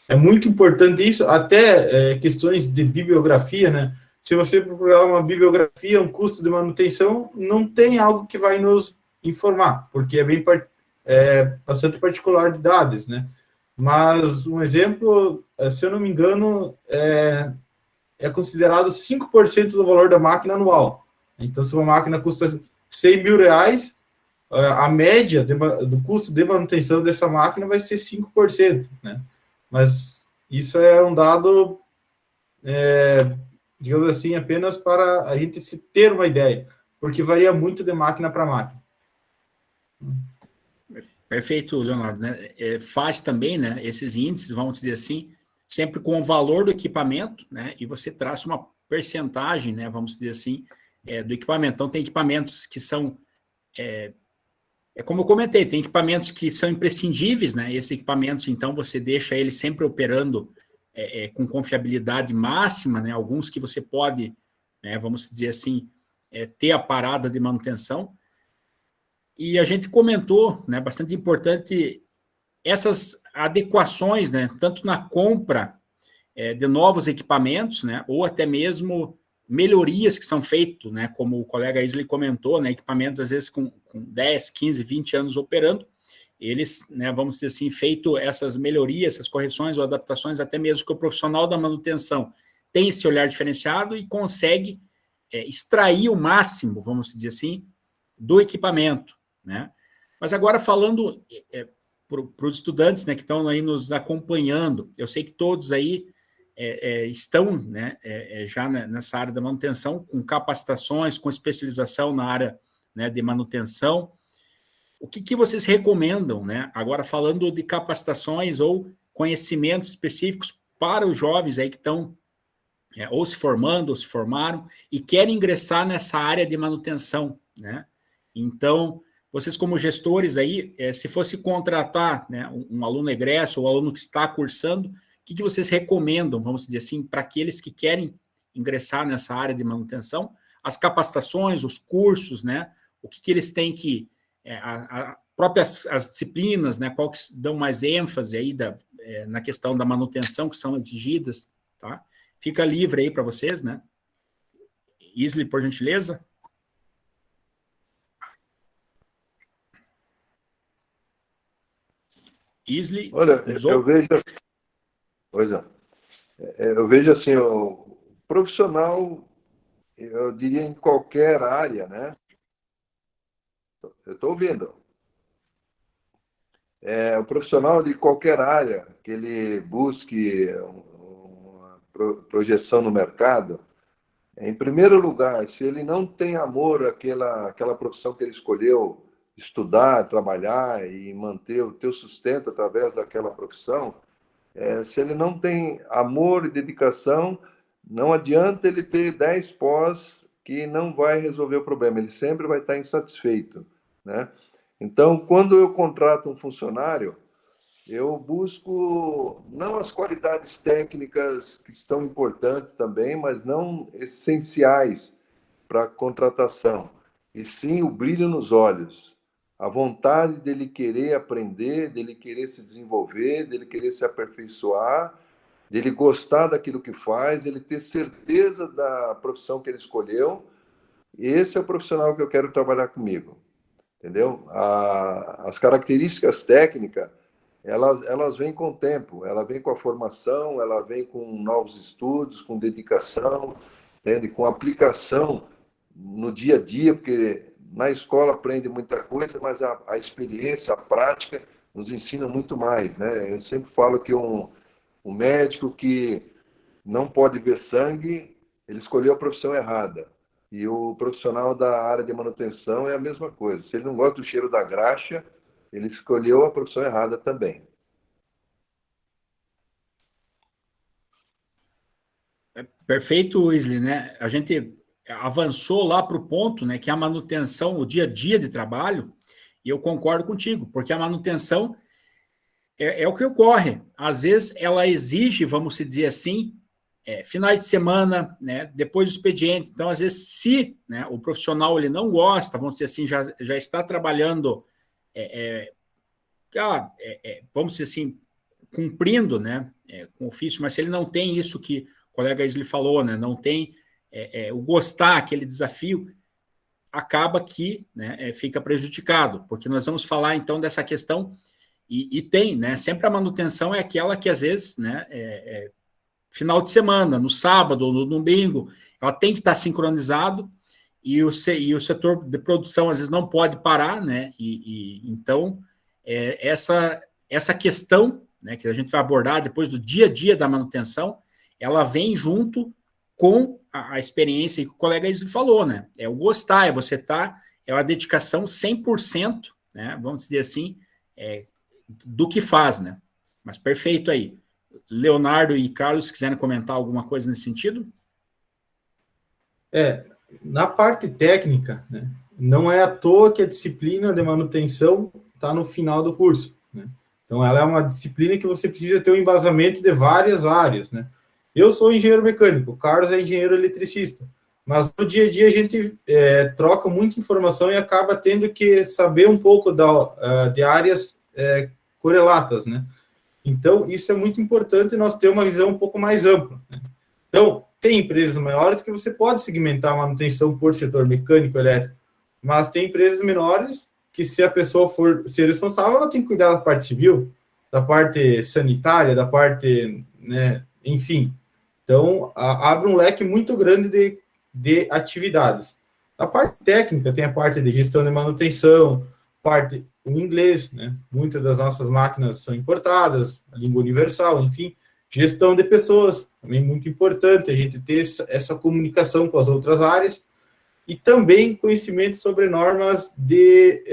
É muito importante isso, até questões de bibliografia, né? Se você procurar uma bibliografia, um custo de manutenção, não tem algo que vai nos informar, porque é bastante particular de dados, né? Mas um exemplo, se eu não me engano, é considerado 5% do valor da máquina anual. Então, se uma máquina custa R$100 mil, a média do custo de manutenção dessa máquina vai ser 5%, né? Mas isso é um dado, digamos assim, apenas para a gente se ter uma ideia, porque varia muito de máquina para máquina. Perfeito, Leonardo, né? Faz também, né, esses índices, vamos dizer assim, sempre com o valor do equipamento, né? E você traça uma percentagem, né, vamos dizer assim, do equipamento. Então, tem equipamentos que são É como eu comentei, tem equipamentos que são imprescindíveis, né? Esses equipamentos, então, você deixa eles sempre operando com confiabilidade máxima, né? Alguns que você pode, né, vamos dizer assim, ter a parada de manutenção. E a gente comentou, né, bastante importante, essas adequações, né, tanto na compra de novos equipamentos, né, ou até mesmo melhorias que são feitas, né, como o colega Isley comentou, né, equipamentos às vezes com 10, 15, 20 anos operando, eles, né, vamos dizer assim, feito essas melhorias, essas correções ou adaptações, até mesmo que o profissional da manutenção tem esse olhar diferenciado e consegue extrair o máximo, vamos dizer assim, do equipamento, né? Mas agora falando para os estudantes, né, que estão aí nos acompanhando, eu sei que todos aí estão, né, já nessa área da manutenção, com capacitações, com especialização na área, né, de manutenção. O que vocês recomendam, né? Agora falando de capacitações ou conhecimentos específicos para os jovens aí que estão ou se formando, ou se formaram, e querem ingressar nessa área de manutenção, né? Então, vocês como gestores aí, se fosse contratar, né, um aluno egresso ou aluno que está cursando, o que vocês recomendam, vamos dizer assim, para aqueles que querem ingressar nessa área de manutenção? As capacitações, os cursos, né? O que eles têm que... as disciplinas, né? Qual que dão mais ênfase aí na questão da manutenção que são exigidas, tá? Fica livre aí para vocês, né? Isley, por gentileza. Isley, olha, eu vejo... Pois é. Eu vejo assim, o profissional, eu diria em qualquer área, né? Eu estou ouvindo. O profissional de qualquer área que ele busque uma projeção no mercado, em primeiro lugar, se ele não tem amor àquela profissão que ele escolheu estudar, trabalhar e manter o teu sustento através daquela profissão, se ele não tem amor e dedicação, não adianta ele ter 10 pós que não vai resolver o problema, ele sempre vai estar insatisfeito, né? Então, quando eu contrato um funcionário, eu busco não as qualidades técnicas que são importantes também, mas não essenciais para a contratação, e sim o brilho nos olhos, a vontade dele querer aprender, dele querer se desenvolver, dele querer se aperfeiçoar, dele gostar daquilo que faz, dele ter certeza da profissão que ele escolheu. Esse é o profissional que eu quero trabalhar comigo. Entendeu? As características técnicas, elas vêm com o tempo, ela vem com a formação, ela vem com novos estudos, com dedicação, entende? Com aplicação no dia a dia, porque na escola aprende muita coisa, mas a experiência, a prática, nos ensina muito mais, né? Eu sempre falo que um médico que não pode ver sangue, ele escolheu a profissão errada. E o profissional da área de manutenção é a mesma coisa. Se ele não gosta do cheiro da graxa, ele escolheu a profissão errada também. Perfeito, Isley, né? A gente avançou lá para o ponto, né, que a manutenção, o dia a dia de trabalho, e eu concordo contigo, porque a manutenção é o que ocorre. Às vezes ela exige, vamos dizer assim, finais de semana, né, depois do expediente. Então, às vezes, se, né, o profissional ele não gosta, vamos dizer assim, já está trabalhando, vamos dizer assim, cumprindo, né, com o ofício, mas se ele não tem isso que o colega Isley falou, né, não tem o gostar, aquele desafio, acaba que, né, fica prejudicado, porque nós vamos falar, então, dessa questão, e tem, né, sempre a manutenção é aquela que, às vezes, né, final de semana, no sábado ou no domingo, ela tem que estar sincronizado, e o setor de produção, às vezes, não pode parar, né, então, essa questão, né, que a gente vai abordar depois do dia a dia da manutenção, ela vem junto com a experiência que o colega falou, né? É o gostar, é você estar, é uma dedicação 100%, né? Vamos dizer assim, do que faz, né? Mas perfeito aí. Leonardo e Carlos, se quiserem comentar alguma coisa nesse sentido? Na parte técnica, né? não é à toa que a disciplina de manutenção está no final do curso, né? Então, ela é uma disciplina que você precisa ter um embasamento de várias áreas, né? Eu sou engenheiro mecânico, o Carlos é engenheiro eletricista, mas no dia a dia a gente troca muita informação e acaba tendo que saber um pouco de áreas correlatas, né? Então, isso é muito importante nós ter uma visão um pouco mais ampla, né? Então, tem empresas maiores que você pode segmentar a manutenção por setor mecânico, elétrico, mas tem empresas menores que, se a pessoa for ser responsável, ela tem que cuidar da parte civil, da parte sanitária, da parte, né, enfim. Então, abre um leque muito grande de atividades. A parte técnica tem a parte de gestão de manutenção, o inglês, né? Muitas das nossas máquinas são importadas, a língua universal, enfim. Gestão de pessoas, também muito importante a gente ter essa comunicação com as outras áreas, e também conhecimento sobre normas de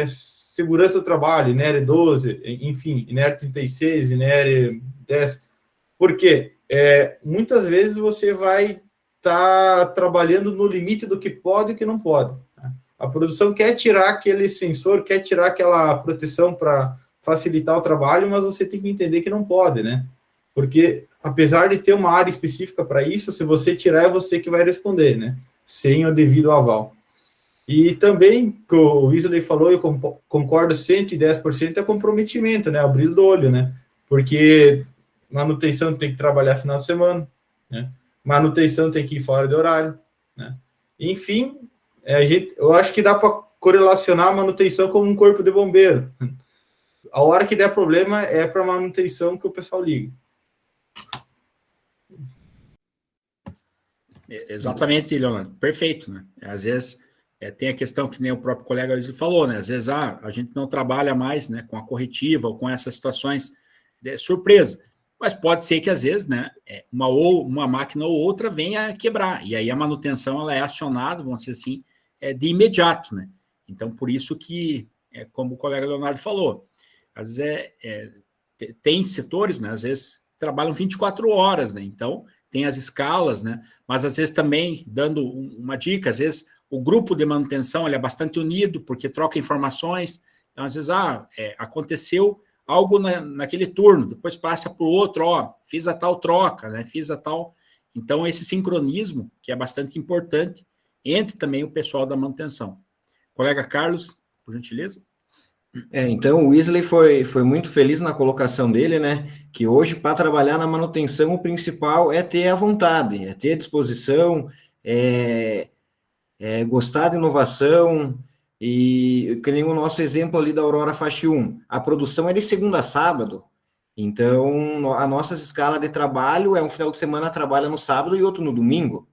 segurança do trabalho, INER 12, enfim, INER 36, INER 10. Por quê? Muitas vezes você vai estar trabalhando no limite do que pode e o que não pode. A produção quer tirar aquele sensor, quer tirar aquela proteção para facilitar o trabalho, mas você tem que entender que não pode, né? Porque, apesar de ter uma área específica para isso, se você tirar, é você que vai responder, né? Sem o devido aval. E também, que o Wesley falou, eu concordo 110%, é comprometimento, né? Abrir do olho, né? Porque manutenção tem que trabalhar final de semana, né? Manutenção tem que ir fora de horário, né? Enfim, eu acho que dá para correlacionar a manutenção como um corpo de bombeiro. A hora que der problema é para manutenção que o pessoal liga. Exatamente, Leonardo. Perfeito, né? Às vezes tem a questão que nem o próprio colega falou, né? Às vezes a gente não trabalha mais, né, com a corretiva ou com essas situações de surpresa. Mas pode ser que às vezes, né, uma máquina ou outra venha a quebrar. E aí a manutenção ela é acionada, vamos dizer assim, de imediato, né? Então, por isso que, como o colega Leonardo falou, às vezes tem setores, né? Às vezes trabalham 24 horas, né? Então, tem as escalas, né? Mas às vezes também, dando uma dica, às vezes o grupo de manutenção ele é bastante unido, porque troca informações. Então, às vezes, aconteceu algo naquele turno, depois passa para o outro, fiz a tal troca, né? Fiz a tal. Então, esse sincronismo, que é bastante importante, entre também o pessoal da manutenção. Colega Carlos, por gentileza. Então o Wesley foi muito feliz na colocação dele, né? Que hoje, para trabalhar na manutenção, o principal é ter a vontade, é ter a disposição, gostar de inovação, e que nem o nosso exemplo ali da Aurora Faixa 1, a produção é de segunda a sábado, então a nossa escala de trabalho é um final de semana trabalha no sábado e outro no domingo.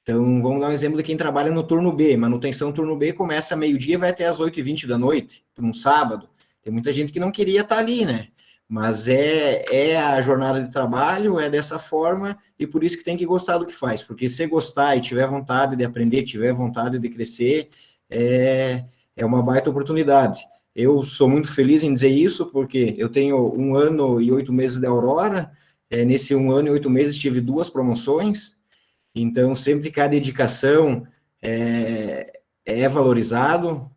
Então, vamos dar um exemplo de quem trabalha no turno B. Manutenção turno B começa meio-dia e vai até às 8h20 da noite, por um sábado. Tem muita gente que não queria estar ali, né? Mas é a jornada de trabalho, é dessa forma, e por isso que tem que gostar do que faz. Porque se gostar e tiver vontade de aprender, tiver vontade de crescer, é uma baita oportunidade. Eu sou muito feliz em dizer isso, porque eu tenho 1 ano e 8 meses de Aurora. Nesse 1 ano e 8 meses tive 2 promoções. Então, sempre que a dedicação é valorizado,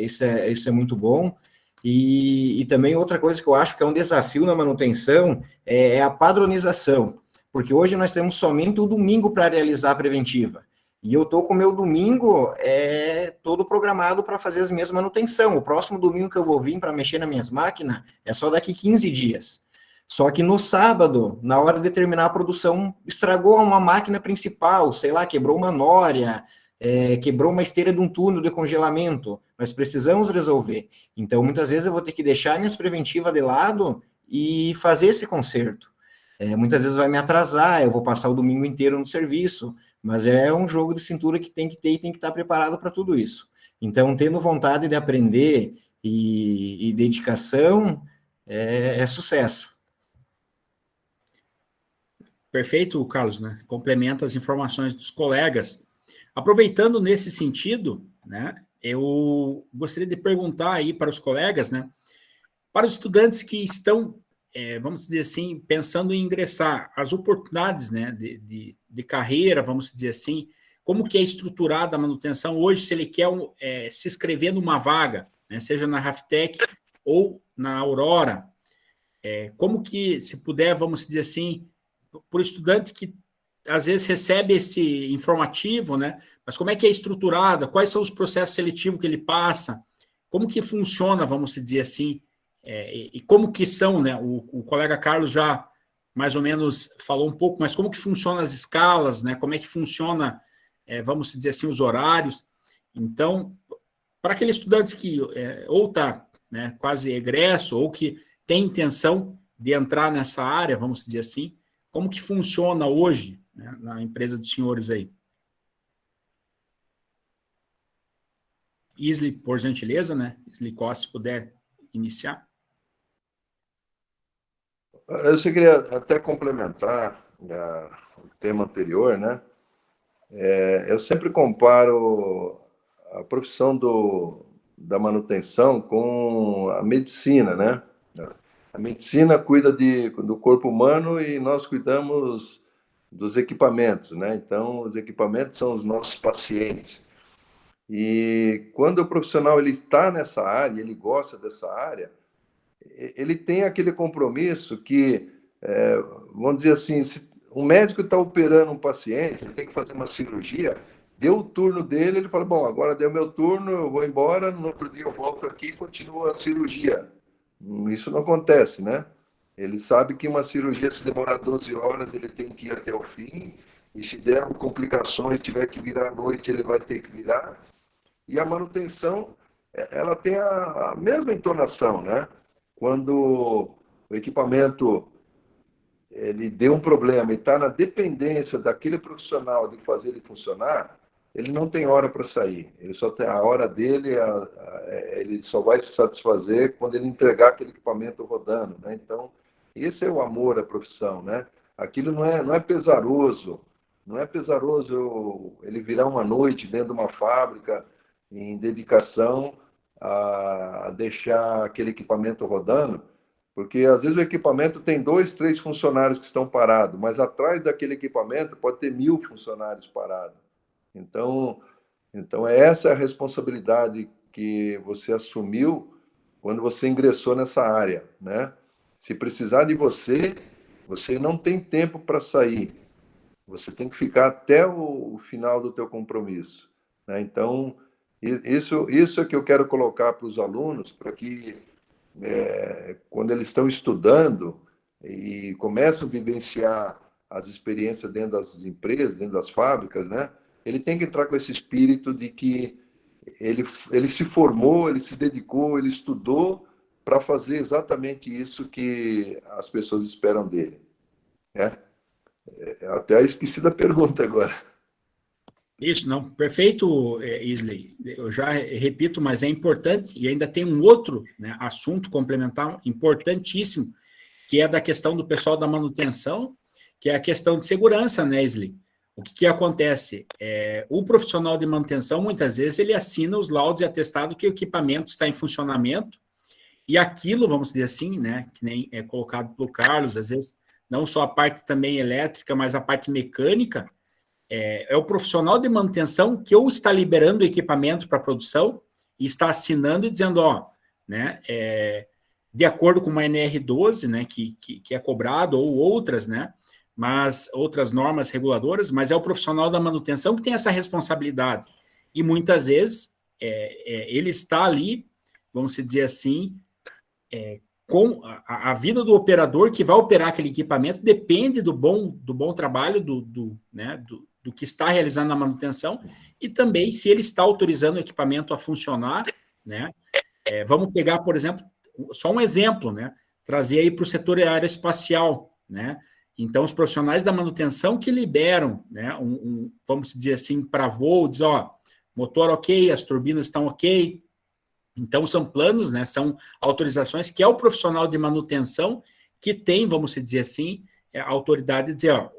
isso é muito bom. E também outra coisa que eu acho que é um desafio na manutenção é a padronização, porque hoje nós temos somente o domingo para realizar a preventiva. E eu estou com o meu domingo todo programado para fazer as minhas manutenção. O próximo domingo que eu vou vir para mexer nas minhas máquinas é só daqui 15 dias. Só que no sábado, na hora de terminar a produção, estragou uma máquina principal, sei lá, quebrou uma nória, quebrou uma esteira de um túnel de congelamento. Nós precisamos resolver. Então, muitas vezes eu vou ter que deixar minhas preventivas de lado e fazer esse conserto. Muitas vezes vai me atrasar, eu vou passar o domingo inteiro no serviço, mas é um jogo de cintura que tem que ter e tem que estar preparado para tudo isso. Então, tendo vontade de aprender e dedicação, é sucesso. Perfeito, Carlos, né? Complementa as informações dos colegas. Aproveitando nesse sentido, né, eu gostaria de perguntar aí para os colegas, né, para os estudantes que estão, vamos dizer assim, pensando em ingressar, as oportunidades, né, de carreira, vamos dizer assim, como que é estruturada a manutenção hoje, se ele quer se inscrever numa vaga, né, seja na Raftec ou na Aurora, como que, se puder, vamos dizer assim, por estudante que às vezes recebe esse informativo, né, mas como é que é estruturada, quais são os processos seletivos que ele passa, como que funciona, vamos dizer assim, e como que são, né, o colega Carlos já mais ou menos falou um pouco, mas como que funcionam as escalas, né, como é que funciona, vamos dizer assim, os horários. Então, para aquele estudante que ou está, né, quase egresso, ou que tem intenção de entrar nessa área, vamos dizer assim, como que funciona hoje, né, na empresa dos senhores aí? Isley, por gentileza, né? Isley Costa, se puder iniciar. Eu só queria até complementar o tema anterior, né? Eu sempre comparo a profissão da manutenção com a medicina, né? A medicina cuida do corpo humano e nós cuidamos dos equipamentos, né? Então, os equipamentos são os nossos pacientes. E quando o profissional ele está nessa área, ele gosta dessa área, ele tem aquele compromisso que, vamos dizer assim, se um médico está operando um paciente, ele tem que fazer uma cirurgia, deu o turno dele, ele fala, bom, agora deu meu turno, eu vou embora, no outro dia eu volto aqui e continuo a cirurgia. Isso não acontece, né? Ele sabe que uma cirurgia, se demorar 12 horas, ele tem que ir até o fim, e se der complicações, tiver que virar à noite, ele vai ter que virar. E a manutenção, ela tem a mesma entonação, né? Quando o equipamento ele deu um problema e está na dependência daquele profissional de fazer ele funcionar, ele não tem hora para sair. Ele só tem a hora dele, ele só vai se satisfazer quando ele entregar aquele equipamento rodando, né? Então, esse é o amor à profissão, né? Aquilo não é pesaroso, não é pesaroso ele virar uma noite dentro de uma fábrica em dedicação a deixar aquele equipamento rodando, porque às vezes o equipamento tem 2, 3 funcionários que estão parados, mas atrás daquele equipamento pode ter 1000 funcionários parados. Então é essa a responsabilidade que você assumiu quando você ingressou nessa área, né? Se precisar de você, você não tem tempo para sair. Você tem que ficar até o final do teu compromisso, né? Então, isso é que eu quero colocar para os alunos, para que quando eles estão estudando e começam a vivenciar as experiências dentro das empresas, dentro das fábricas, né? Ele tem que entrar com esse espírito de que ele se formou, ele se dedicou, ele estudou para fazer exatamente isso que as pessoas esperam dele, né? Até esqueci da pergunta agora. Isso, não, perfeito, Isley. Eu já repito, mas é importante, e ainda tem um outro, né, assunto complementar importantíssimo, que é da questão do pessoal da manutenção, que é a questão de segurança, né, Isley? O que acontece? O profissional de manutenção, muitas vezes, ele assina os laudos e atestado que o equipamento está em funcionamento, e aquilo, vamos dizer assim, né, que nem é colocado pelo Carlos, às vezes, não só a parte também elétrica, mas a parte mecânica, é o profissional de manutenção que ou está liberando o equipamento para produção e está assinando e dizendo, né, de acordo com uma NR12, né, que é cobrado, ou outras, né, mas outras normas reguladoras, mas é o profissional da manutenção que tem essa responsabilidade. E muitas vezes ele está ali, vamos dizer assim, com a vida do operador que vai operar aquele equipamento depende do bom trabalho do que está realizando a manutenção e também se ele está autorizando o equipamento a funcionar, né? Vamos pegar, por exemplo, só um exemplo, né? Trazer aí para o setor aeroespacial, né? Então, os profissionais da manutenção que liberam, né? Vamos dizer assim, para voo, diz, motor ok, as turbinas estão ok. Então, são planos, né? São autorizações que é o profissional de manutenção que tem, vamos dizer assim, a autoridade de dizer,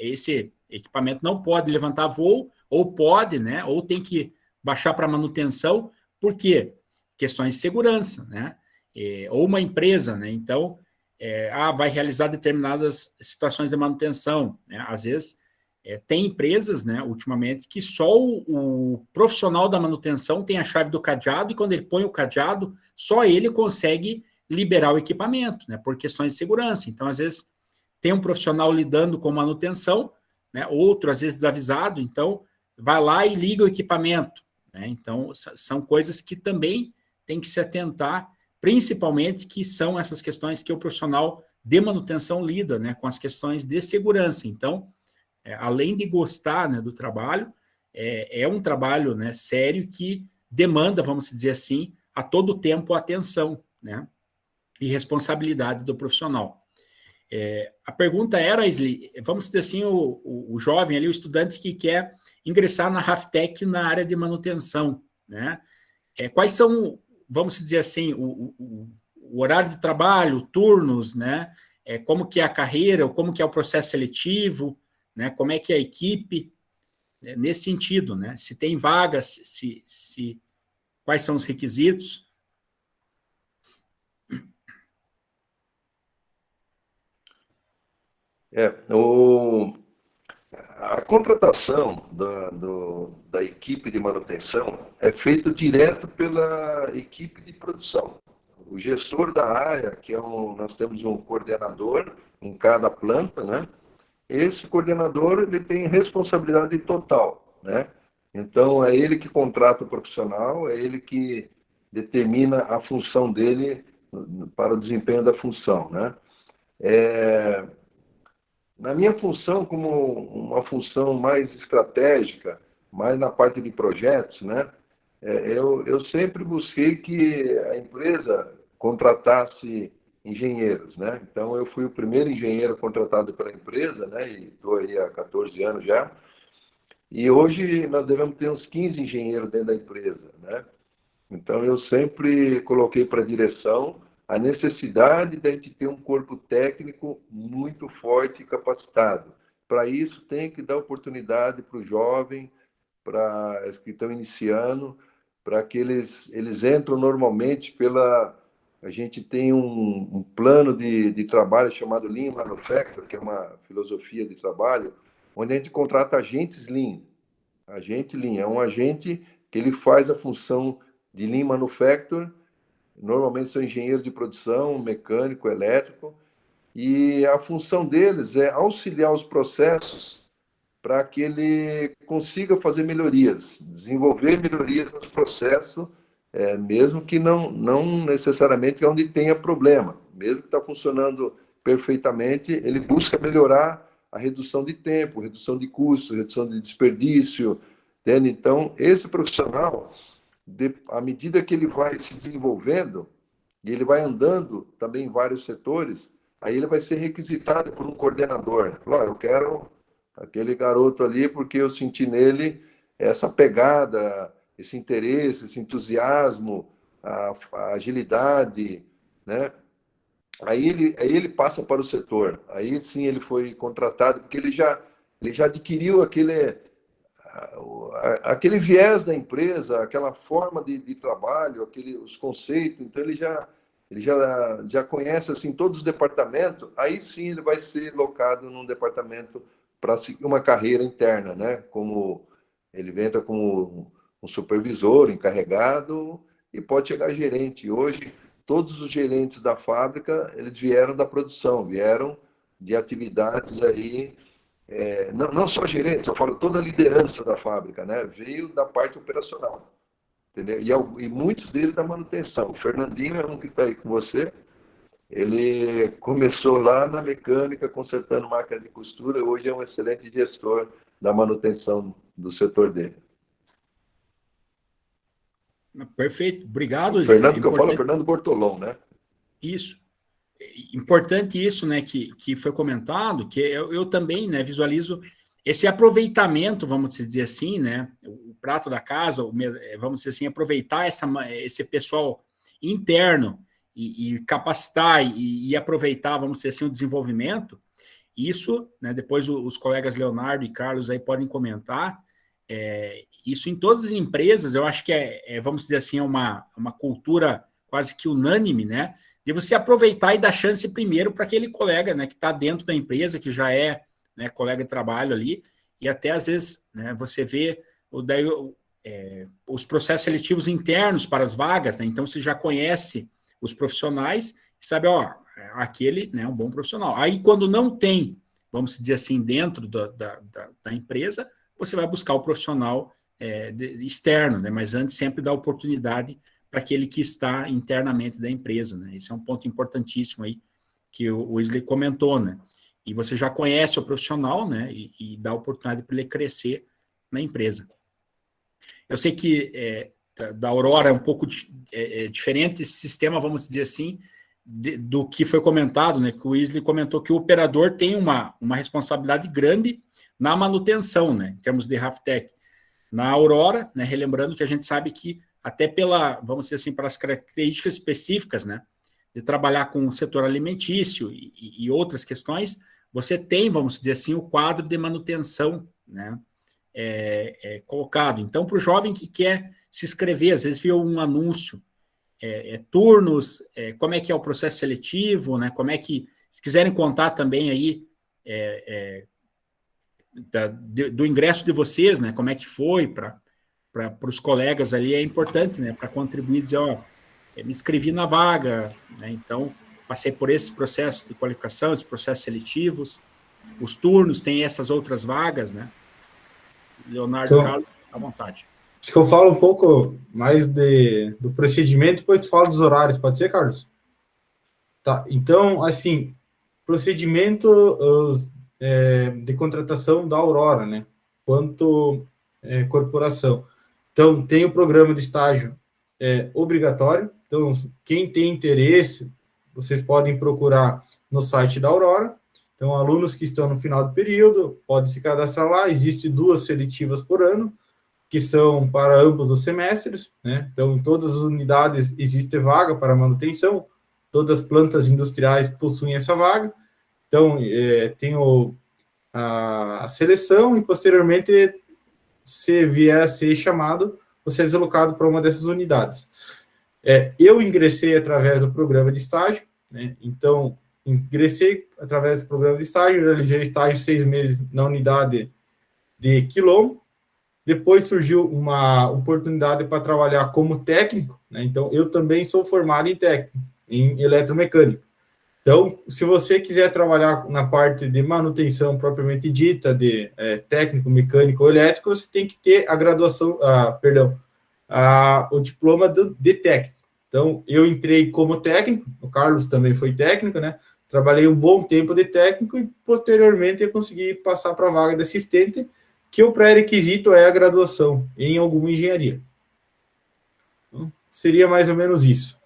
esse equipamento não pode levantar voo, ou pode, né? Ou tem que baixar para manutenção, por quê? Questões de segurança, né? Ou uma empresa, né? Então, vai realizar determinadas situações de manutenção, né? Às vezes, Tem empresas, né, ultimamente, que só o profissional da manutenção tem a chave do cadeado, e quando ele põe o cadeado, só ele consegue liberar o equipamento, né, por questões de segurança. Então, às vezes, tem um profissional lidando com manutenção, né, outro, às vezes, desavisado, então, vai lá e liga o equipamento, né? Então, são coisas que também tem que se atentar, principalmente que são essas questões que o profissional de manutenção lida, né, com as questões de segurança. Então, além de gostar, né, do trabalho, é um trabalho, né, sério, que demanda, vamos dizer assim, a todo tempo atenção, né, e responsabilidade do profissional. A pergunta era, Isli, vamos dizer assim, o jovem ali, o estudante que quer ingressar na Raftec na área de manutenção, né? Quais são, vamos dizer assim, o horário de trabalho, turnos, né? Como que é a carreira, como que é o processo seletivo, né? Como é que é a equipe, nesse sentido, né? Se tem vagas, quais são os requisitos? A contratação da equipe de manutenção é feita direto pela equipe de produção. O gestor da área, nós temos um coordenador em cada planta, né? Esse coordenador, ele tem responsabilidade total, né? Então, é ele que contrata o profissional, é ele que determina a função dele para o desempenho da função, né? Na minha função, como uma função mais estratégica, mais na parte de projetos, né? Eu sempre busquei que a empresa contratasse engenheiros, né? Então, eu fui o primeiro engenheiro contratado pela empresa, né? E estou aí há 14 anos já. E hoje nós devemos ter uns 15 engenheiros dentro da empresa, né? Então, eu sempre coloquei para a direção a necessidade de a gente ter um corpo técnico muito forte e capacitado. Para isso, tem que dar oportunidade para o jovem, para os que estão iniciando, para que eles entram normalmente pela... A gente tem um plano de trabalho chamado Lean Manufacturing, que é uma filosofia de trabalho, onde a gente contrata agentes Lean. Agente Lean é um agente que ele faz a função de Lean Manufacturing. Normalmente são engenheiros de produção, mecânico, elétrico, e a função deles é auxiliar os processos para que ele consiga fazer melhorias, desenvolver melhorias nos processos, mesmo que não necessariamente onde tenha problema. Mesmo que está funcionando perfeitamente, ele busca melhorar a redução de tempo, redução de custo, redução de desperdício. Entende? Então, esse profissional, à medida que ele vai se desenvolvendo, e ele vai andando também em vários setores, aí ele vai ser requisitado por um coordenador. Eu quero aquele garoto ali porque eu senti nele essa pegada, esse interesse, esse entusiasmo, a agilidade, né? Aí ele passa para o setor. Aí sim ele foi contratado, porque ele já adquiriu aquele viés da empresa, aquela forma de trabalho, os conceitos. Então ele já conhece assim todos os departamentos. Aí sim ele vai ser locado num departamento para seguir uma carreira interna, né? Como ele entra como um supervisor, encarregado, e pode chegar a gerente. Hoje todos os gerentes da fábrica, eles vieram da produção, vieram de atividades aí, não só gerentes, eu falo toda a liderança da fábrica, né? Veio da parte operacional, entendeu? E muitos deles da manutenção. O Fernandinho é um que está aí com você, ele começou lá na mecânica, consertando máquina de costura, hoje é um excelente gestor da manutenção do setor dele. Perfeito, obrigado. O Fernando, que eu falo, é Fernando Bortolão, né? Isso. Importante isso, né, que foi comentado, que eu também, né, visualizo esse aproveitamento, vamos dizer assim, né, o prato da casa, vamos dizer assim, aproveitar esse pessoal interno e capacitar e aproveitar, vamos dizer assim, o desenvolvimento. Isso, né, depois os colegas Leonardo e Carlos aí podem comentar. Isso em todas as empresas, eu acho que vamos dizer assim, é uma cultura quase que unânime, né, de você aproveitar e dar chance primeiro para aquele colega, né, que está dentro da empresa, que já é, né, colega de trabalho ali, e até às vezes, né, você vê os processos seletivos internos para as vagas, né? Então você já conhece os profissionais e sabe, ó, aquele, né, é um bom profissional. Aí quando não tem, vamos dizer assim, dentro da empresa, você vai buscar o profissional externo, né? Mas antes sempre dá oportunidade para aquele que está internamente da empresa, né? Esse é um ponto importantíssimo aí que o Wesley comentou, né? E você já conhece o profissional, né? E dá oportunidade para ele crescer na empresa. Eu sei que da Aurora é um pouco diferente esse sistema, vamos dizer assim, do que foi comentado, né? Que o Wesley comentou que o operador tem uma responsabilidade grande na manutenção, né? Em termos de Raftec. Na Aurora, né? Relembrando que a gente sabe que até vamos dizer assim, pelas características específicas, né? De trabalhar com o setor alimentício e outras questões, você tem, vamos dizer assim, o quadro de manutenção, né? Colocado. Então, para o jovem que quer se inscrever, às vezes viu um anúncio, turnos, como é que é o processo seletivo, né? Como é que, se quiserem contar também aí do ingresso de vocês, né? Como é que foi para os colegas ali, é importante, né? Para contribuir, dizer, ó, me inscrevi na vaga, né? Então passei por esses processos de qualificação, esses processos seletivos, os turnos, tem essas outras vagas, né? Leonardo, então, Carlos, à vontade. Acho que eu falo um pouco mais do procedimento, depois tu fala dos horários, pode ser, Carlos? Tá, então, assim, procedimento de contratação da Aurora, né? Quanto corporação. Então, tem o programa de estágio obrigatório. Então, quem tem interesse, vocês podem procurar no site da Aurora. Então, alunos que estão no final do período podem se cadastrar lá. Existem 2 seletivas por ano, que são para ambos os semestres, né? Então, em todas as unidades existe vaga para manutenção, todas as plantas industriais possuem essa vaga. Então, tem a seleção e, posteriormente, se vier a ser chamado, você é deslocado para uma dessas unidades. Eu ingressei através do programa de estágio, né? Então, ingressei através do programa de estágio, realizei o estágio 6 meses na unidade de Quilombo. Depois surgiu uma oportunidade para trabalhar como técnico, né? Então, eu também sou formado em técnico, em eletromecânico. Então, se você quiser trabalhar na parte de manutenção propriamente dita, de técnico, mecânico ou elétrico, você tem que ter a graduação, o diploma de técnico. Então, eu entrei como técnico, o Carlos também foi técnico, né? Trabalhei um bom tempo de técnico e, posteriormente, eu consegui passar para a vaga de assistente, que o pré-requisito é a graduação em alguma engenharia. Então, seria mais ou menos isso.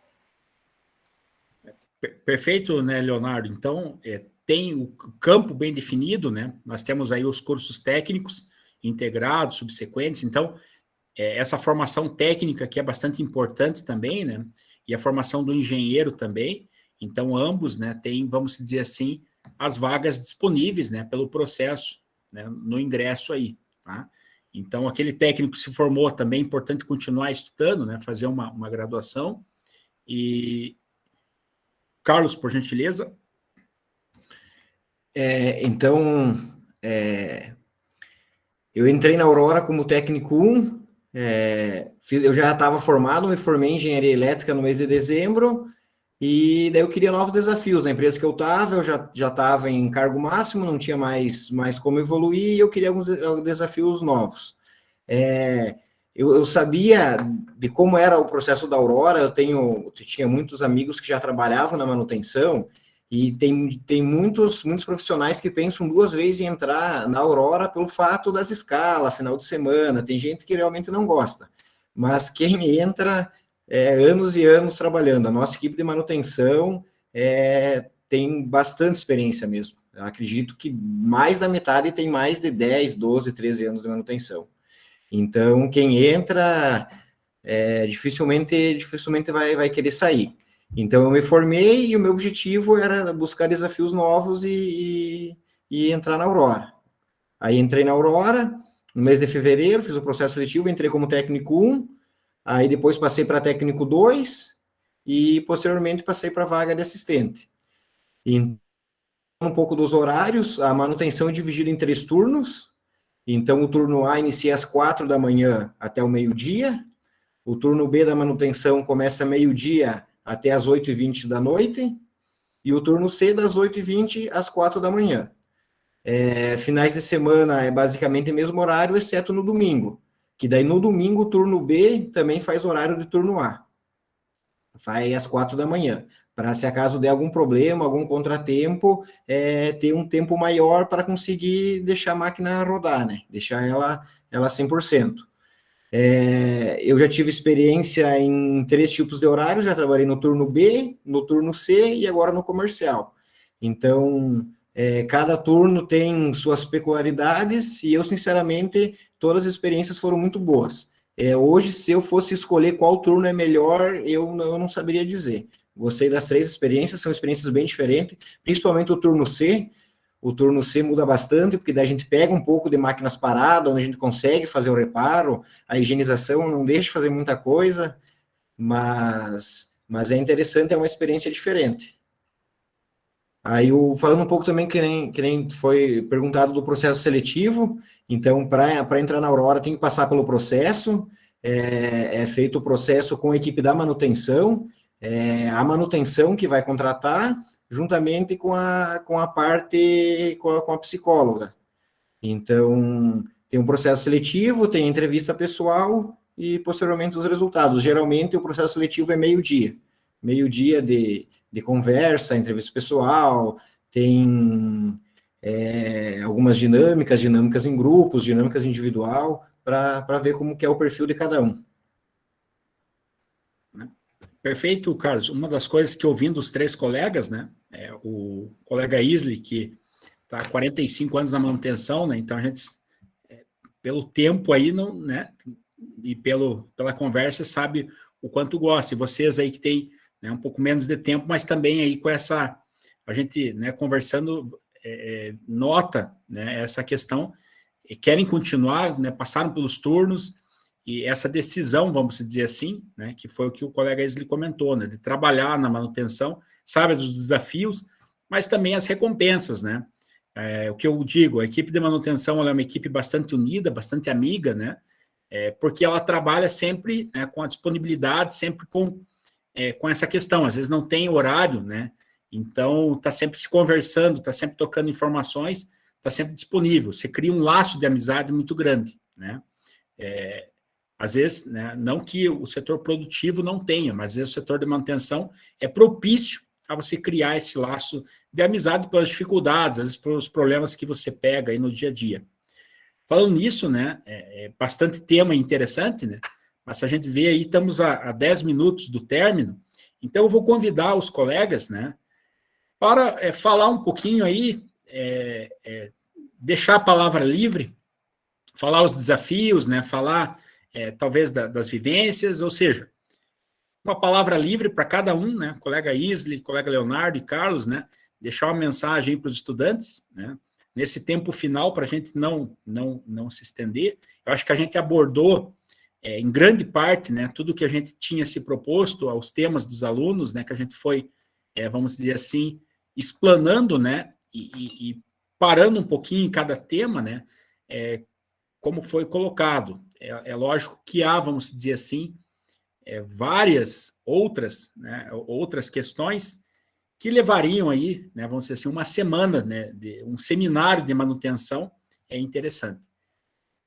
Perfeito, né, Leonardo? Então, tem o campo bem definido, né? Nós temos aí os cursos técnicos integrados, subsequentes. Então, essa formação técnica que é bastante importante também, né? E a formação do engenheiro também. Então, ambos, né, têm, vamos dizer assim, as vagas disponíveis, né, pelo processo, né, no ingresso aí, tá? Então, aquele técnico que se formou também é importante continuar estudando, né, fazer uma graduação. E, Carlos, por gentileza. Eu entrei na Aurora como técnico 1, eu já estava formado, me formei em engenharia elétrica no mês de dezembro, e daí eu queria novos desafios. Na empresa que eu já estava em cargo máximo, não tinha mais como evoluir, e eu queria alguns desafios novos. Eu sabia de como era o processo da Aurora, eu tinha muitos amigos que já trabalhavam na manutenção, e tem muitos profissionais que pensam 2 vezes em entrar na Aurora pelo fato das escalas, final de semana. Tem gente que realmente não gosta, mas quem entra anos e anos trabalhando. A nossa equipe de manutenção tem bastante experiência mesmo. Eu acredito que mais da metade tem mais de 10, 12, 13 anos de manutenção. Então, quem entra dificilmente vai querer sair. Então, eu me formei e o meu objetivo era buscar desafios novos e entrar na Aurora. Aí, entrei na Aurora, no mês de fevereiro, fiz o processo seletivo, entrei como técnico 1, aí depois passei para técnico 2 e, posteriormente, passei para a vaga de assistente. E um pouco dos horários, a manutenção é dividida em 3 turnos, Então, o turno A inicia às 4 da manhã até o meio-dia, o turno B da manutenção começa meio-dia até às 8h20 da noite, e o turno C das 8h20 às 4 da manhã. Finais de semana é basicamente o mesmo horário, exceto no domingo, que daí no domingo o turno B também faz horário de turno A. Vai às 4 da manhã, para se acaso der algum problema, algum contratempo, ter um tempo maior para conseguir deixar a máquina rodar, né? Deixar ela 100%. Eu já tive experiência em 3 tipos de horário, já trabalhei no turno B, no turno C e agora no comercial. Então, cada turno tem suas peculiaridades e eu, sinceramente, todas as experiências foram muito boas. Hoje, se eu fosse escolher qual turno é melhor, eu não saberia dizer. Gostei das 3 experiências, são experiências bem diferentes, principalmente o turno C. O turno C muda bastante, porque daí a gente pega um pouco de máquinas paradas, onde a gente consegue fazer o reparo, a higienização não deixa de fazer muita coisa, mas é interessante, é uma experiência diferente. Aí, falando um pouco também, que nem foi perguntado do processo seletivo, então, para entrar na Aurora, tem que passar pelo processo, é feito o processo com a equipe da manutenção, a manutenção que vai contratar, juntamente com a parte, com a psicóloga. Então, tem um processo seletivo, tem entrevista pessoal e, posteriormente, os resultados. Geralmente, o processo seletivo é meio-dia. Meio-dia de conversa, entrevista pessoal, tem algumas dinâmicas em grupos, dinâmicas individual, para ver como que é o perfil de cada um. Perfeito, Carlos. Uma das coisas que ouvindo os 3 colegas, né, o colega Isley, que está há 45 anos na manutenção, né, então a gente, pelo tempo aí, não, né, e pela conversa, sabe o quanto gosta. E vocês aí que tem, né, um pouco menos de tempo, mas também aí com essa, a gente, né, conversando, nota, né, essa questão, querem continuar, né, passaram pelos turnos, e essa decisão, vamos dizer assim, né, que foi o que o colega Isley comentou, né, de trabalhar na manutenção, sabe dos desafios, mas também as recompensas, né? O que eu digo, a equipe de manutenção ela é uma equipe bastante unida, bastante amiga, né? Porque ela trabalha sempre, né, com a disponibilidade, sempre com essa questão. Às vezes não tem horário, né? Então está sempre se conversando, está sempre trocando informações, está sempre disponível. Você cria um laço de amizade muito grande, né? Às vezes, né, não que o setor produtivo não tenha, mas às vezes o setor de manutenção é propício a você criar esse laço de amizade pelas dificuldades, às vezes pelos problemas que você pega aí no dia a dia. Falando nisso, né, bastante tema interessante, né, mas se a gente vê aí, estamos a 10 minutos do término, então eu vou convidar os colegas, né, para falar um pouquinho aí, deixar a palavra livre, falar os desafios, né, falar talvez das vivências, ou seja, uma palavra livre para cada um, né, colega Isley, colega Leonardo e Carlos, né, deixar uma mensagem para os estudantes, né, nesse tempo final, para a gente não se estender. Eu acho que a gente abordou, em grande parte, né, tudo que a gente tinha se proposto, aos temas dos alunos, né, que a gente foi, vamos dizer assim, explanando, né, e parando um pouquinho em cada tema, né, como foi colocado. É lógico que há, vamos dizer assim, várias outras, né, outras questões que levariam aí, né, vamos dizer assim, uma semana, né, de um seminário de manutenção interessante.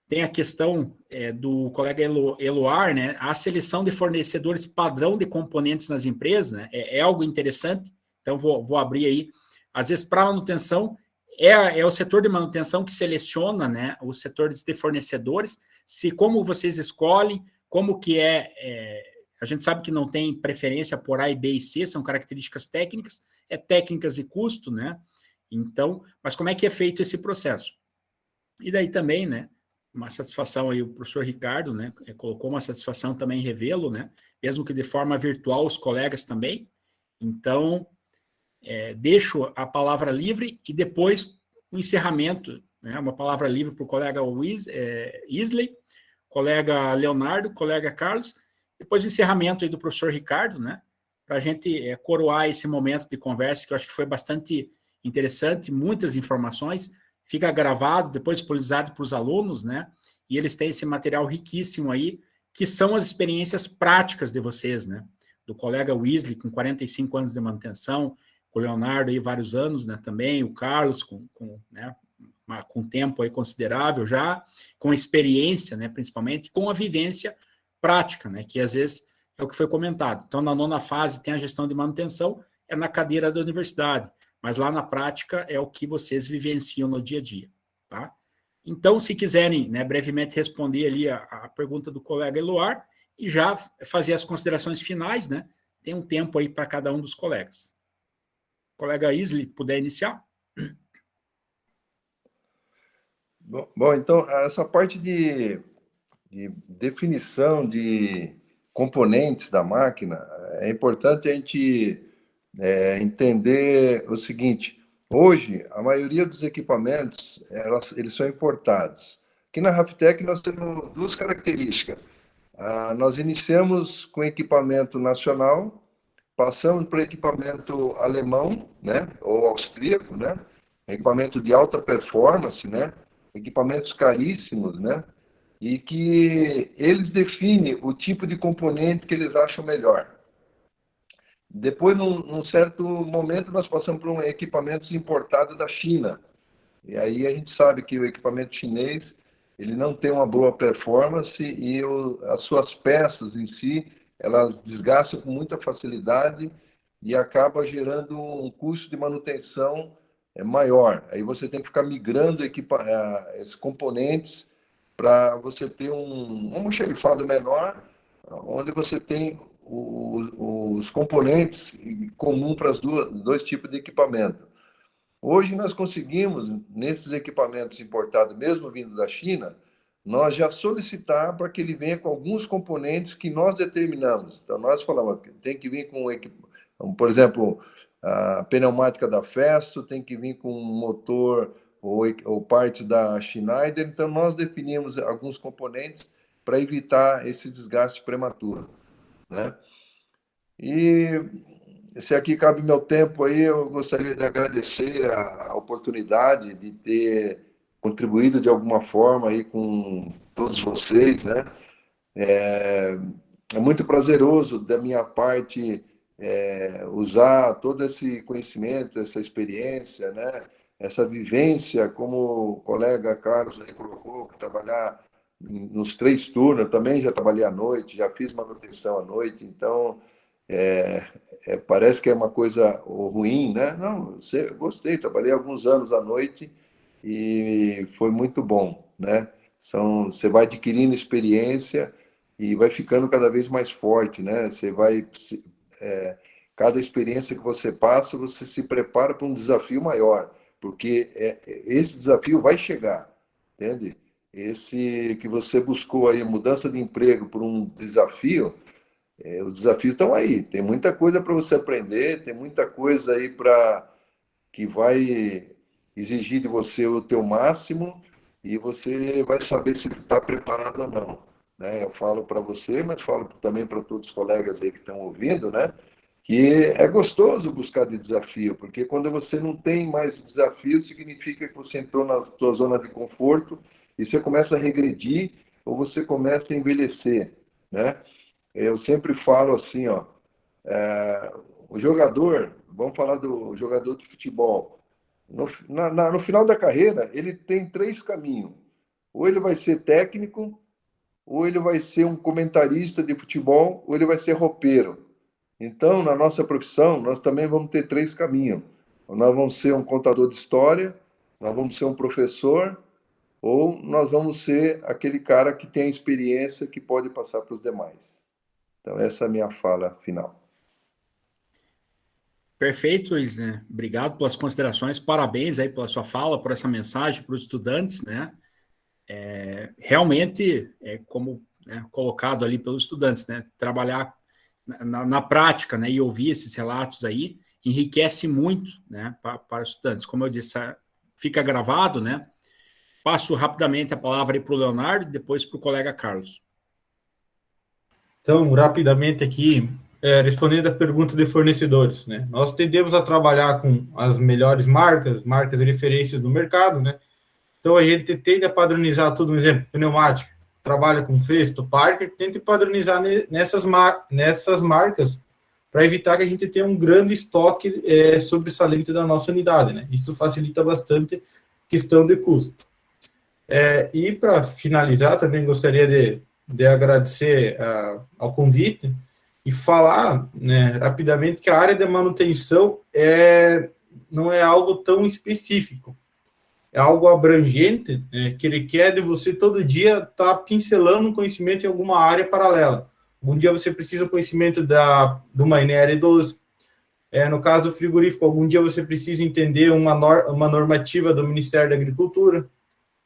Tem a questão do colega Eloar, né, a seleção de fornecedores padrão de componentes nas empresas, né, é algo interessante, então vou abrir aí. Às vezes, para manutenção, é o setor de manutenção que seleciona, né, os setores de fornecedores, como vocês escolhem, como que a gente sabe que não tem preferência por A, B e C, são características técnicas, técnicas e custo, né, então, mas como é que é feito esse processo? E daí também, né, uma satisfação aí, o professor Ricardo, né, colocou uma satisfação também em revê-lo, né, mesmo que de forma virtual, os colegas também, então, deixo a palavra livre e depois o encerramento, né, uma palavra livre para o colega Isley, colega Leonardo, colega Carlos, depois o encerramento aí do professor Ricardo, né, para a gente coroar esse momento de conversa, que eu acho que foi bastante interessante, muitas informações. fica gravado, depois disponibilizado para os alunos, né? E eles têm esse material riquíssimo aí, que são as experiências práticas de vocês, né? Do colega Wesley, com 45 anos de manutenção, o Leonardo aí vários anos, né? Também, o Carlos, né? Com tempo aí considerável já, com experiência, né? Principalmente, com a vivência prática, né? Que às vezes é o que foi comentado. Então, na 9ª fase tem a gestão de manutenção, é na cadeira da universidade, mas lá na prática é o que vocês vivenciam no dia a dia, tá? Então, se quiserem, né, brevemente responder ali a pergunta do colega Eloar e já fazer as considerações finais, né? Tem um tempo aí para cada um dos colegas. Colega Isley, puder iniciar? Bom, então, essa parte de definição de componentes da máquina, é importante a gente entender o seguinte: hoje, a maioria dos equipamentos, eles são importados. Aqui na Raftec nós temos 2 características. Nós iniciamos com equipamento nacional, passamos para equipamento alemão, né, ou austríaco, né, equipamento de alta performance, né, equipamentos caríssimos, né, e que eles definem o tipo de componente que eles acham melhor. Depois, num certo momento, nós passamos por equipamentos importados da China. E aí a gente sabe que o equipamento chinês ele não tem uma boa performance e as suas peças em si, elas desgastam com muita facilidade e acaba gerando um custo de manutenção maior. Aí você tem que ficar migrando esses componentes para você ter um almoxarifado menor, onde você tem os componentes comuns para os 2 tipos de equipamento. Hoje nós conseguimos, nesses equipamentos importados, mesmo vindo da China, nós já solicitar para que ele venha com alguns componentes que nós determinamos. Então, nós falamos que tem que vir com, por exemplo, a pneumática da Festo, tem que vir com um motor ou partes da Schneider. Então, nós definimos alguns componentes para evitar esse desgaste prematuro, né? E se aqui cabe meu tempo aí, eu gostaria de agradecer a oportunidade de ter contribuído de alguma forma aí com todos vocês, né? É muito prazeroso da minha parte usar todo esse conhecimento, essa experiência, né? Essa vivência, como o colega Carlos aí colocou, trabalhar nos 3 turnos. Eu também já trabalhei à noite, já fiz manutenção à noite, então parece que é uma coisa ruim, né? Não, eu gostei, trabalhei alguns anos à noite e foi muito bom, né? Você vai adquirindo experiência e vai ficando cada vez mais forte, né? Cada experiência que você passa, você se prepara para um desafio maior, porque esse desafio vai chegar, entende? Esse que você buscou aí, mudança de emprego por um desafio, os desafios estão aí. Tem muita coisa para você aprender, tem muita coisa aí que vai exigir de você o teu máximo e você vai saber se está preparado ou não, né? Eu falo para você, mas falo também para todos os colegas aí que estão ouvindo, né? Que é gostoso buscar de desafio, porque quando você não tem mais desafio, significa que você entrou na sua zona de conforto e você começa a regredir ou você começa a envelhecer, né? Eu sempre falo assim, ó, o jogador, vamos falar do jogador de futebol, no final da carreira, ele tem 3 caminhos. Ou ele vai ser técnico, ou ele vai ser um comentarista de futebol, ou ele vai ser roupeiro. Então, na nossa profissão, nós também vamos ter 3 caminhos. Nós vamos ser um contador de história, nós vamos ser um professor, ou nós vamos ser aquele cara que tem a experiência que pode passar para os demais. Então, essa é a minha fala final. Perfeito, Luiz, né? Obrigado pelas considerações, parabéns aí pela sua fala, por essa mensagem para os estudantes, né? Realmente, como colocado ali pelos estudantes, né? Trabalhar na prática, né? E ouvir esses relatos aí enriquece muito, né? Para os estudantes. Como eu disse, fica gravado, né? Passo rapidamente a palavra aí para o Leonardo e depois para o colega Carlos. Então, rapidamente aqui, respondendo a pergunta de fornecedores, né? Nós tendemos a trabalhar com as melhores marcas e referências do mercado, né? Então, a gente tende a padronizar tudo, um exemplo, pneumático, trabalha com Festo, Parker, tenta padronizar nessas marcas para evitar que a gente tenha um grande estoque sobressalente da nossa unidade, né? Isso facilita bastante a questão de custo. E para finalizar, também gostaria de agradecer ao convite e falar, né, rapidamente que a área de manutenção não é algo tão específico, é algo abrangente, né, que ele quer de você todo dia estar pincelando um conhecimento em alguma área paralela. Um dia você precisa do conhecimento de uma NR12, no caso do frigorífico, algum dia você precisa entender uma normativa do Ministério da Agricultura,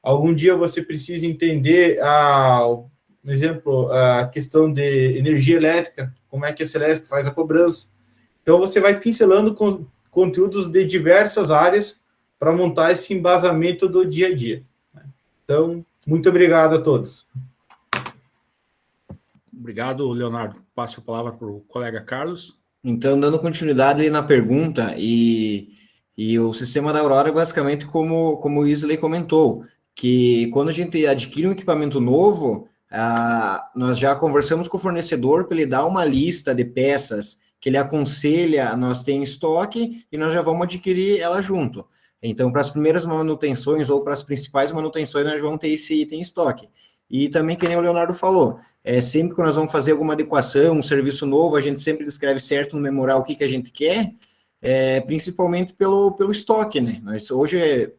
algum dia você precisa entender, por exemplo, a questão de energia elétrica, como é que a Celesc faz a cobrança. Então, você vai pincelando conteúdos de diversas áreas para montar esse embasamento do dia a dia. Então, muito obrigado a todos. Obrigado, Leonardo. Passo a palavra para o colega Carlos. Então, dando continuidade na pergunta, e o sistema da Aurora é basicamente como o Isley comentou, que quando a gente adquire um equipamento novo, nós já conversamos com o fornecedor para ele dar uma lista de peças que ele aconselha nós ter em estoque e nós já vamos adquirir ela junto. Então, para as primeiras manutenções ou para as principais manutenções, nós vamos ter esse item em estoque. E também, que nem o Leonardo falou, sempre que nós vamos fazer alguma adequação, um serviço novo, a gente sempre descreve certo no memorial o que a gente quer, principalmente pelo estoque, né? Nós, hoje,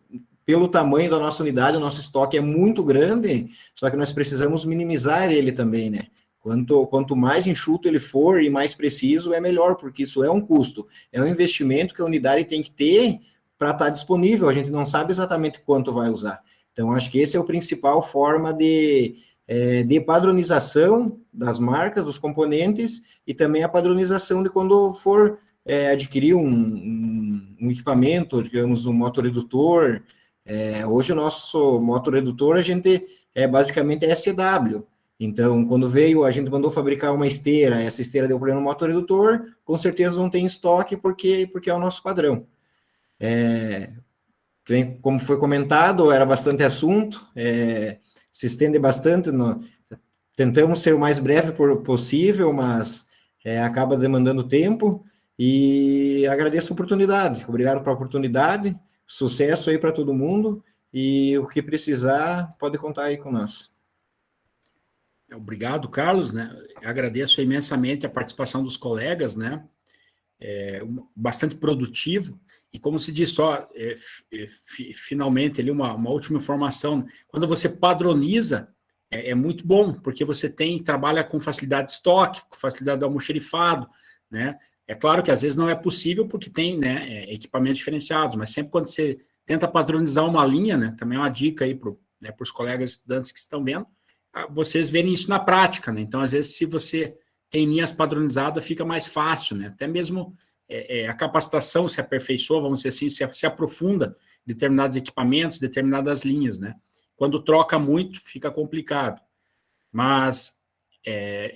pelo tamanho da nossa unidade, o nosso estoque é muito grande, só que nós precisamos minimizar ele também, né? Quanto mais enxuto ele for e mais preciso, é melhor, porque isso é um custo, é um investimento que a unidade tem que ter para estar disponível, a gente não sabe exatamente quanto vai usar. Então, acho que esse é a principal forma de padronização das marcas, dos componentes, e também a padronização de quando for adquirir um equipamento, digamos, um motorredutor. Hoje o nosso motorredutor, a gente basicamente é SW. Então, quando veio, a gente mandou fabricar uma esteira, essa esteira deu problema no motorredutor, com certeza não tem estoque, porque é o nosso padrão. Como foi comentado, era bastante assunto, se estende bastante, tentamos ser o mais breve possível, mas acaba demandando tempo, e agradeço a oportunidade, obrigado pela oportunidade, sucesso aí para todo mundo, e o que precisar, pode contar aí com nós. Obrigado, Carlos, né? Eu agradeço imensamente a participação dos colegas, né? Bastante produtivo, e como se diz só, finalmente ali uma última informação, quando você padroniza, é muito bom, porque você trabalha com facilidade de estoque, com facilidade de almoxerifado, né? É claro que às vezes não é possível porque tem, né, equipamentos diferenciados, mas sempre quando você tenta padronizar uma linha, né, também é uma dica aí para os colegas estudantes que estão vendo, vocês verem isso na prática, né? Então, às vezes, se você tem linhas padronizadas, fica mais fácil, né? Até mesmo a capacitação se aperfeiçoa, vamos dizer assim, se aprofunda determinados equipamentos, determinadas linhas, né? Quando troca muito, fica complicado. Mas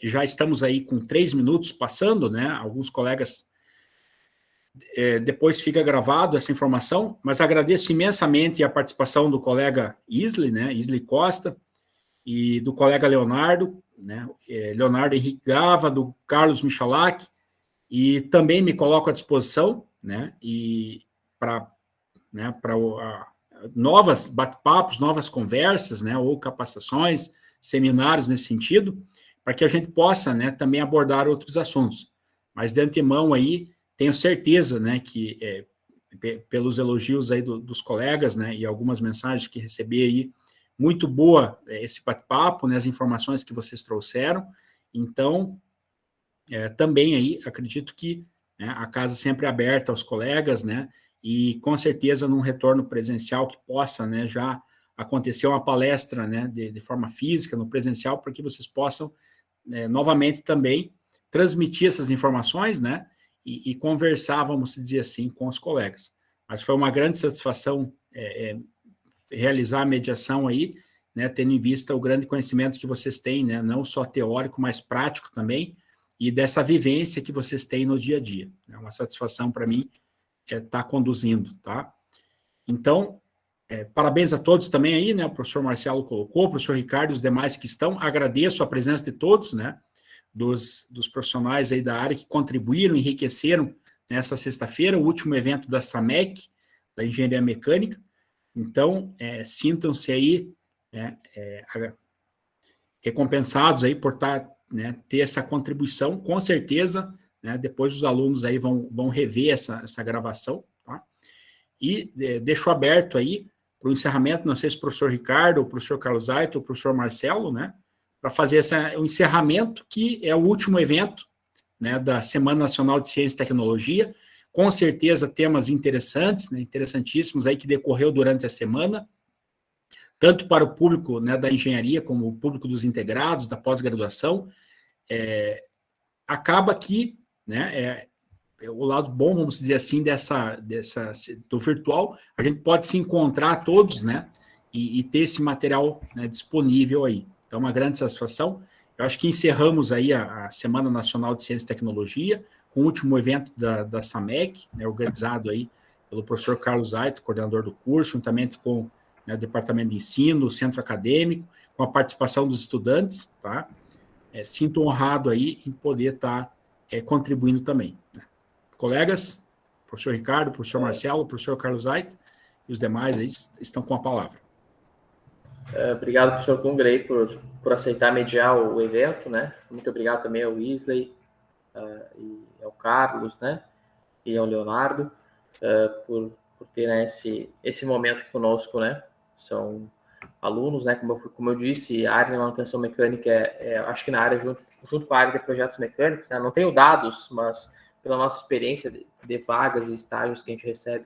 já estamos aí com 3 minutos passando, né? Alguns colegas, depois fica gravado essa informação, mas agradeço imensamente a participação do colega Isley, né? Isley Costa, e do colega Leonardo, né? Leonardo Henrique Gava, do Carlos Michalak, e também me coloco à disposição, né? E para novas bate-papos, novas conversas, né? Ou capacitações, seminários nesse sentido, para que a gente possa, né, também abordar outros assuntos. Mas de antemão aí, tenho certeza, né, que pelos elogios aí dos colegas, né, e algumas mensagens que recebi aí, muito boa esse bate-papo, né, as informações que vocês trouxeram. Então, também aí, acredito que, né, a casa sempre é aberta aos colegas, né, e com certeza num retorno presencial que possa, né, já acontecer uma palestra, né, de forma física, no presencial, para que vocês possam, novamente também, transmitir essas informações, né, e conversar, vamos dizer assim, com os colegas. Mas foi uma grande satisfação realizar a mediação aí, né, tendo em vista o grande conhecimento que vocês têm, né, não só teórico, mas prático também, e dessa vivência que vocês têm no dia a dia. É uma satisfação para mim estar conduzindo, tá? Então, Parabéns a todos também aí, né? O professor Marcelo colocou, o professor Ricardo e os demais que estão. Agradeço a presença de todos, né? Dos profissionais aí da área que contribuíram, enriqueceram nessa sexta-feira, o último evento da SAMEC, da Engenharia Mecânica. Então, sintam-se aí recompensados aí por ter essa contribuição, com certeza, né? Depois os alunos aí vão rever essa gravação, tá? E deixo aberto aí para o encerramento, não sei se o professor Ricardo, o professor Carlos Aito, o professor Marcelo, né, para fazer o encerramento, que é o último evento, né, da Semana Nacional de Ciência e Tecnologia, com certeza temas interessantes, né, interessantíssimos aí que decorreu durante a semana, tanto para o público, né, da engenharia, como o público dos integrados, da pós-graduação. Acaba que, né, o lado bom, vamos dizer assim, do virtual, a gente pode se encontrar todos, né, e ter esse material, né, disponível aí. Então, uma grande satisfação. Eu acho que encerramos aí a Semana Nacional de Ciência e Tecnologia, com o último evento da SAMEC, né, organizado aí pelo professor Carlos Aito, coordenador do curso, juntamente com, né, o Departamento de Ensino, o Centro Acadêmico, com a participação dos estudantes, tá? Sinto honrado aí em poder estar contribuindo também, né? Colegas, professor Ricardo, professor Marcelo, professor Carlos Aito e os demais aí estão com a palavra. Obrigado, professor Kungrei, por aceitar mediar o evento, né? Muito obrigado também ao Wesley, e ao Carlos, né? E ao Leonardo, por ter, né, esse momento conosco, né? São alunos, né? Como eu disse, a área de manutenção mecânica acho que na área, junto com a área de projetos mecânicos, né? Não tenho dados, mas pela nossa experiência de vagas e estágios que a gente recebe,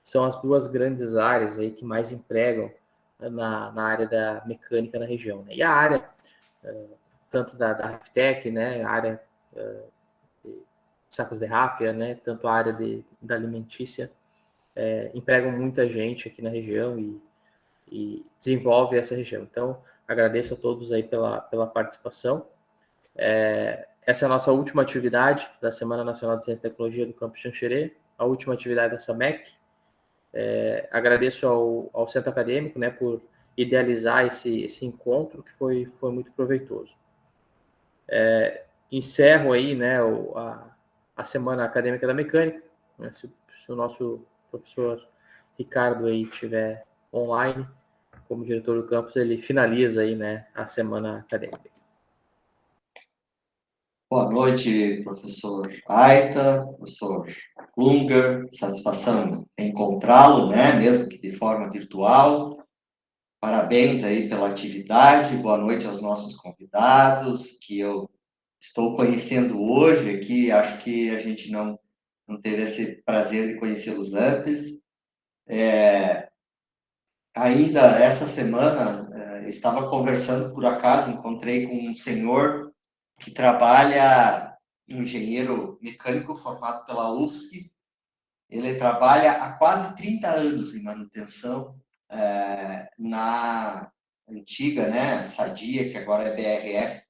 são as duas grandes áreas aí que mais empregam na área da mecânica na região, né? E a área, tanto da Raftec, né, a área de sacos de ráfia, né, tanto a área da alimentícia, empregam muita gente aqui na região e desenvolve essa região. Então, agradeço a todos aí pela participação. Essa é a nossa última atividade da Semana Nacional de Ciência e Tecnologia do Campus Xanxerê, a última atividade da SAMEC. Agradeço ao Centro Acadêmico, né, por idealizar esse encontro, que foi muito proveitoso. Encerro aí, né, a Semana Acadêmica da Mecânica, né, se o nosso professor Ricardo aí estiver online, como diretor do campus, ele finaliza aí, né, a Semana Acadêmica. Boa noite, professor Aita, professor Unger, satisfação em encontrá-lo, né, mesmo que de forma virtual. Parabéns aí pela atividade, boa noite aos nossos convidados, que eu estou conhecendo hoje aqui, acho que a gente não teve esse prazer de conhecê-los antes. Ainda essa semana, eu estava conversando, por acaso, encontrei com um senhor que trabalha, engenheiro mecânico formado pela UFSC. Ele trabalha há quase 30 anos em manutenção na antiga, né, Sadia, que agora é BRF,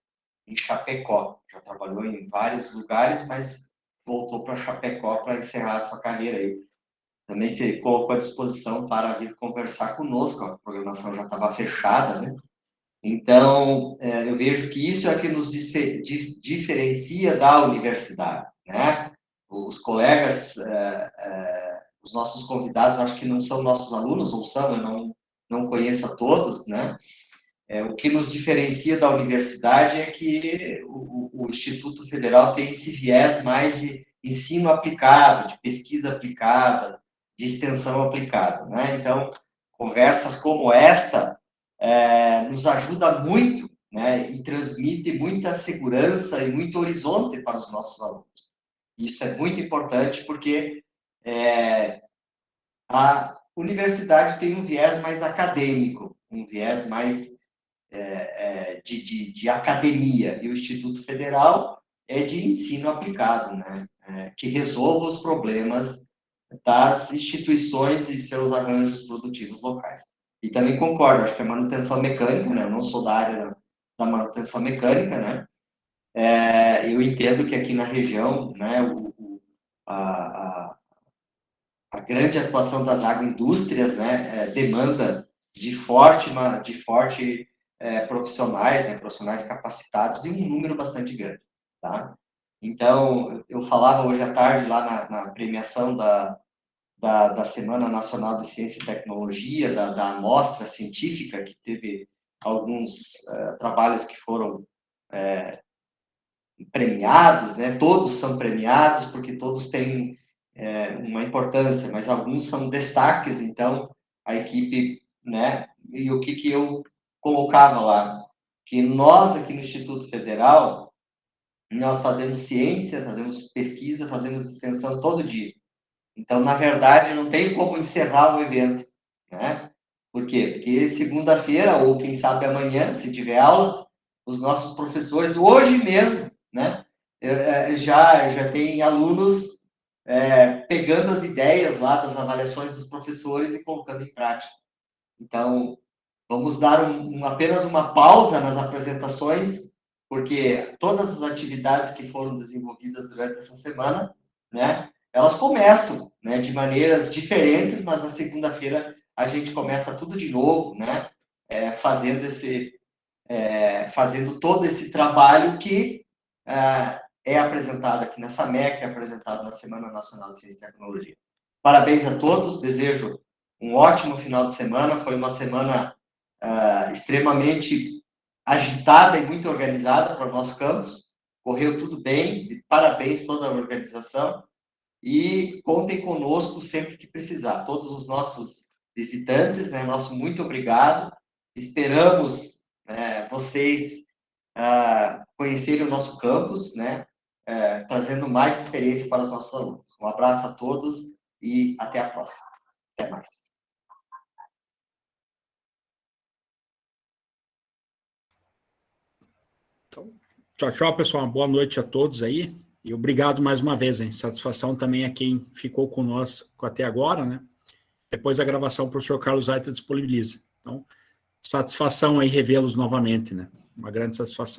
em Chapecó. Já trabalhou em vários lugares, mas voltou para Chapecó para encerrar a sua carreira aí. Também se colocou à disposição para vir conversar conosco, a programação já estava fechada, né? Então, eu vejo que isso é que nos diferencia da universidade, né? Os colegas, os nossos convidados, acho que não são nossos alunos, ou são, eu não conheço a todos, né? O que nos diferencia da universidade é que o Instituto Federal tem esse viés mais de ensino aplicado, de pesquisa aplicada, de extensão aplicada, né? Então, conversas como esta nos ajuda muito, né? E transmite muita segurança e muito horizonte para os nossos alunos. Isso é muito importante porque a universidade tem um viés mais acadêmico, um viés mais de academia, e o Instituto Federal é de ensino aplicado, né? Que resolva os problemas das instituições e seus arranjos produtivos locais. E também concordo, acho que a manutenção mecânica, né? Eu não sou da área da manutenção mecânica, né? Eu entendo que aqui na região, né, a a grande atuação das agroindústrias, né, demanda de forte profissionais, né, profissionais capacitados e um número bastante grande, tá? Então, eu falava hoje à tarde lá na premiação da Semana Nacional de Ciência e Tecnologia, da amostra científica, que teve alguns trabalhos que foram premiados, né? Todos são premiados, porque todos têm uma importância, mas alguns são destaques, então, a equipe, né? E o que eu colocava lá? Que nós, aqui no Instituto Federal, nós fazemos ciência, fazemos pesquisa, fazemos extensão todo dia. Então, na verdade, não tem como encerrar o evento, né? Por quê? Porque segunda-feira, ou quem sabe amanhã, se tiver aula, os nossos professores, hoje mesmo, né? Já tem alunos pegando as ideias lá das avaliações dos professores e colocando em prática. Então, vamos dar apenas uma pausa nas apresentações, porque todas as atividades que foram desenvolvidas durante essa semana, né, elas começam, né, de maneiras diferentes, mas na segunda-feira a gente começa tudo de novo, né, fazendo todo esse trabalho que é apresentado aqui nessa MEC, é apresentado na Semana Nacional de Ciência e Tecnologia. Parabéns a todos, desejo um ótimo final de semana, foi uma semana extremamente agitada e muito organizada para o nosso campus, correu tudo bem, parabéns toda a organização, e contem conosco sempre que precisar. Todos os nossos visitantes, né, nosso muito obrigado, esperamos vocês conhecerem o nosso campus, né, trazendo mais experiência para os nossos alunos. Um abraço a todos e até a próxima. Até mais. Então, tchau, pessoal. Boa noite a todos aí. E obrigado mais uma vez, hein? Satisfação também a quem ficou conosco até agora, né? Depois a gravação o professor Carlos Aita disponibiliza. Então, satisfação aí revê-los novamente, né? Uma grande satisfação.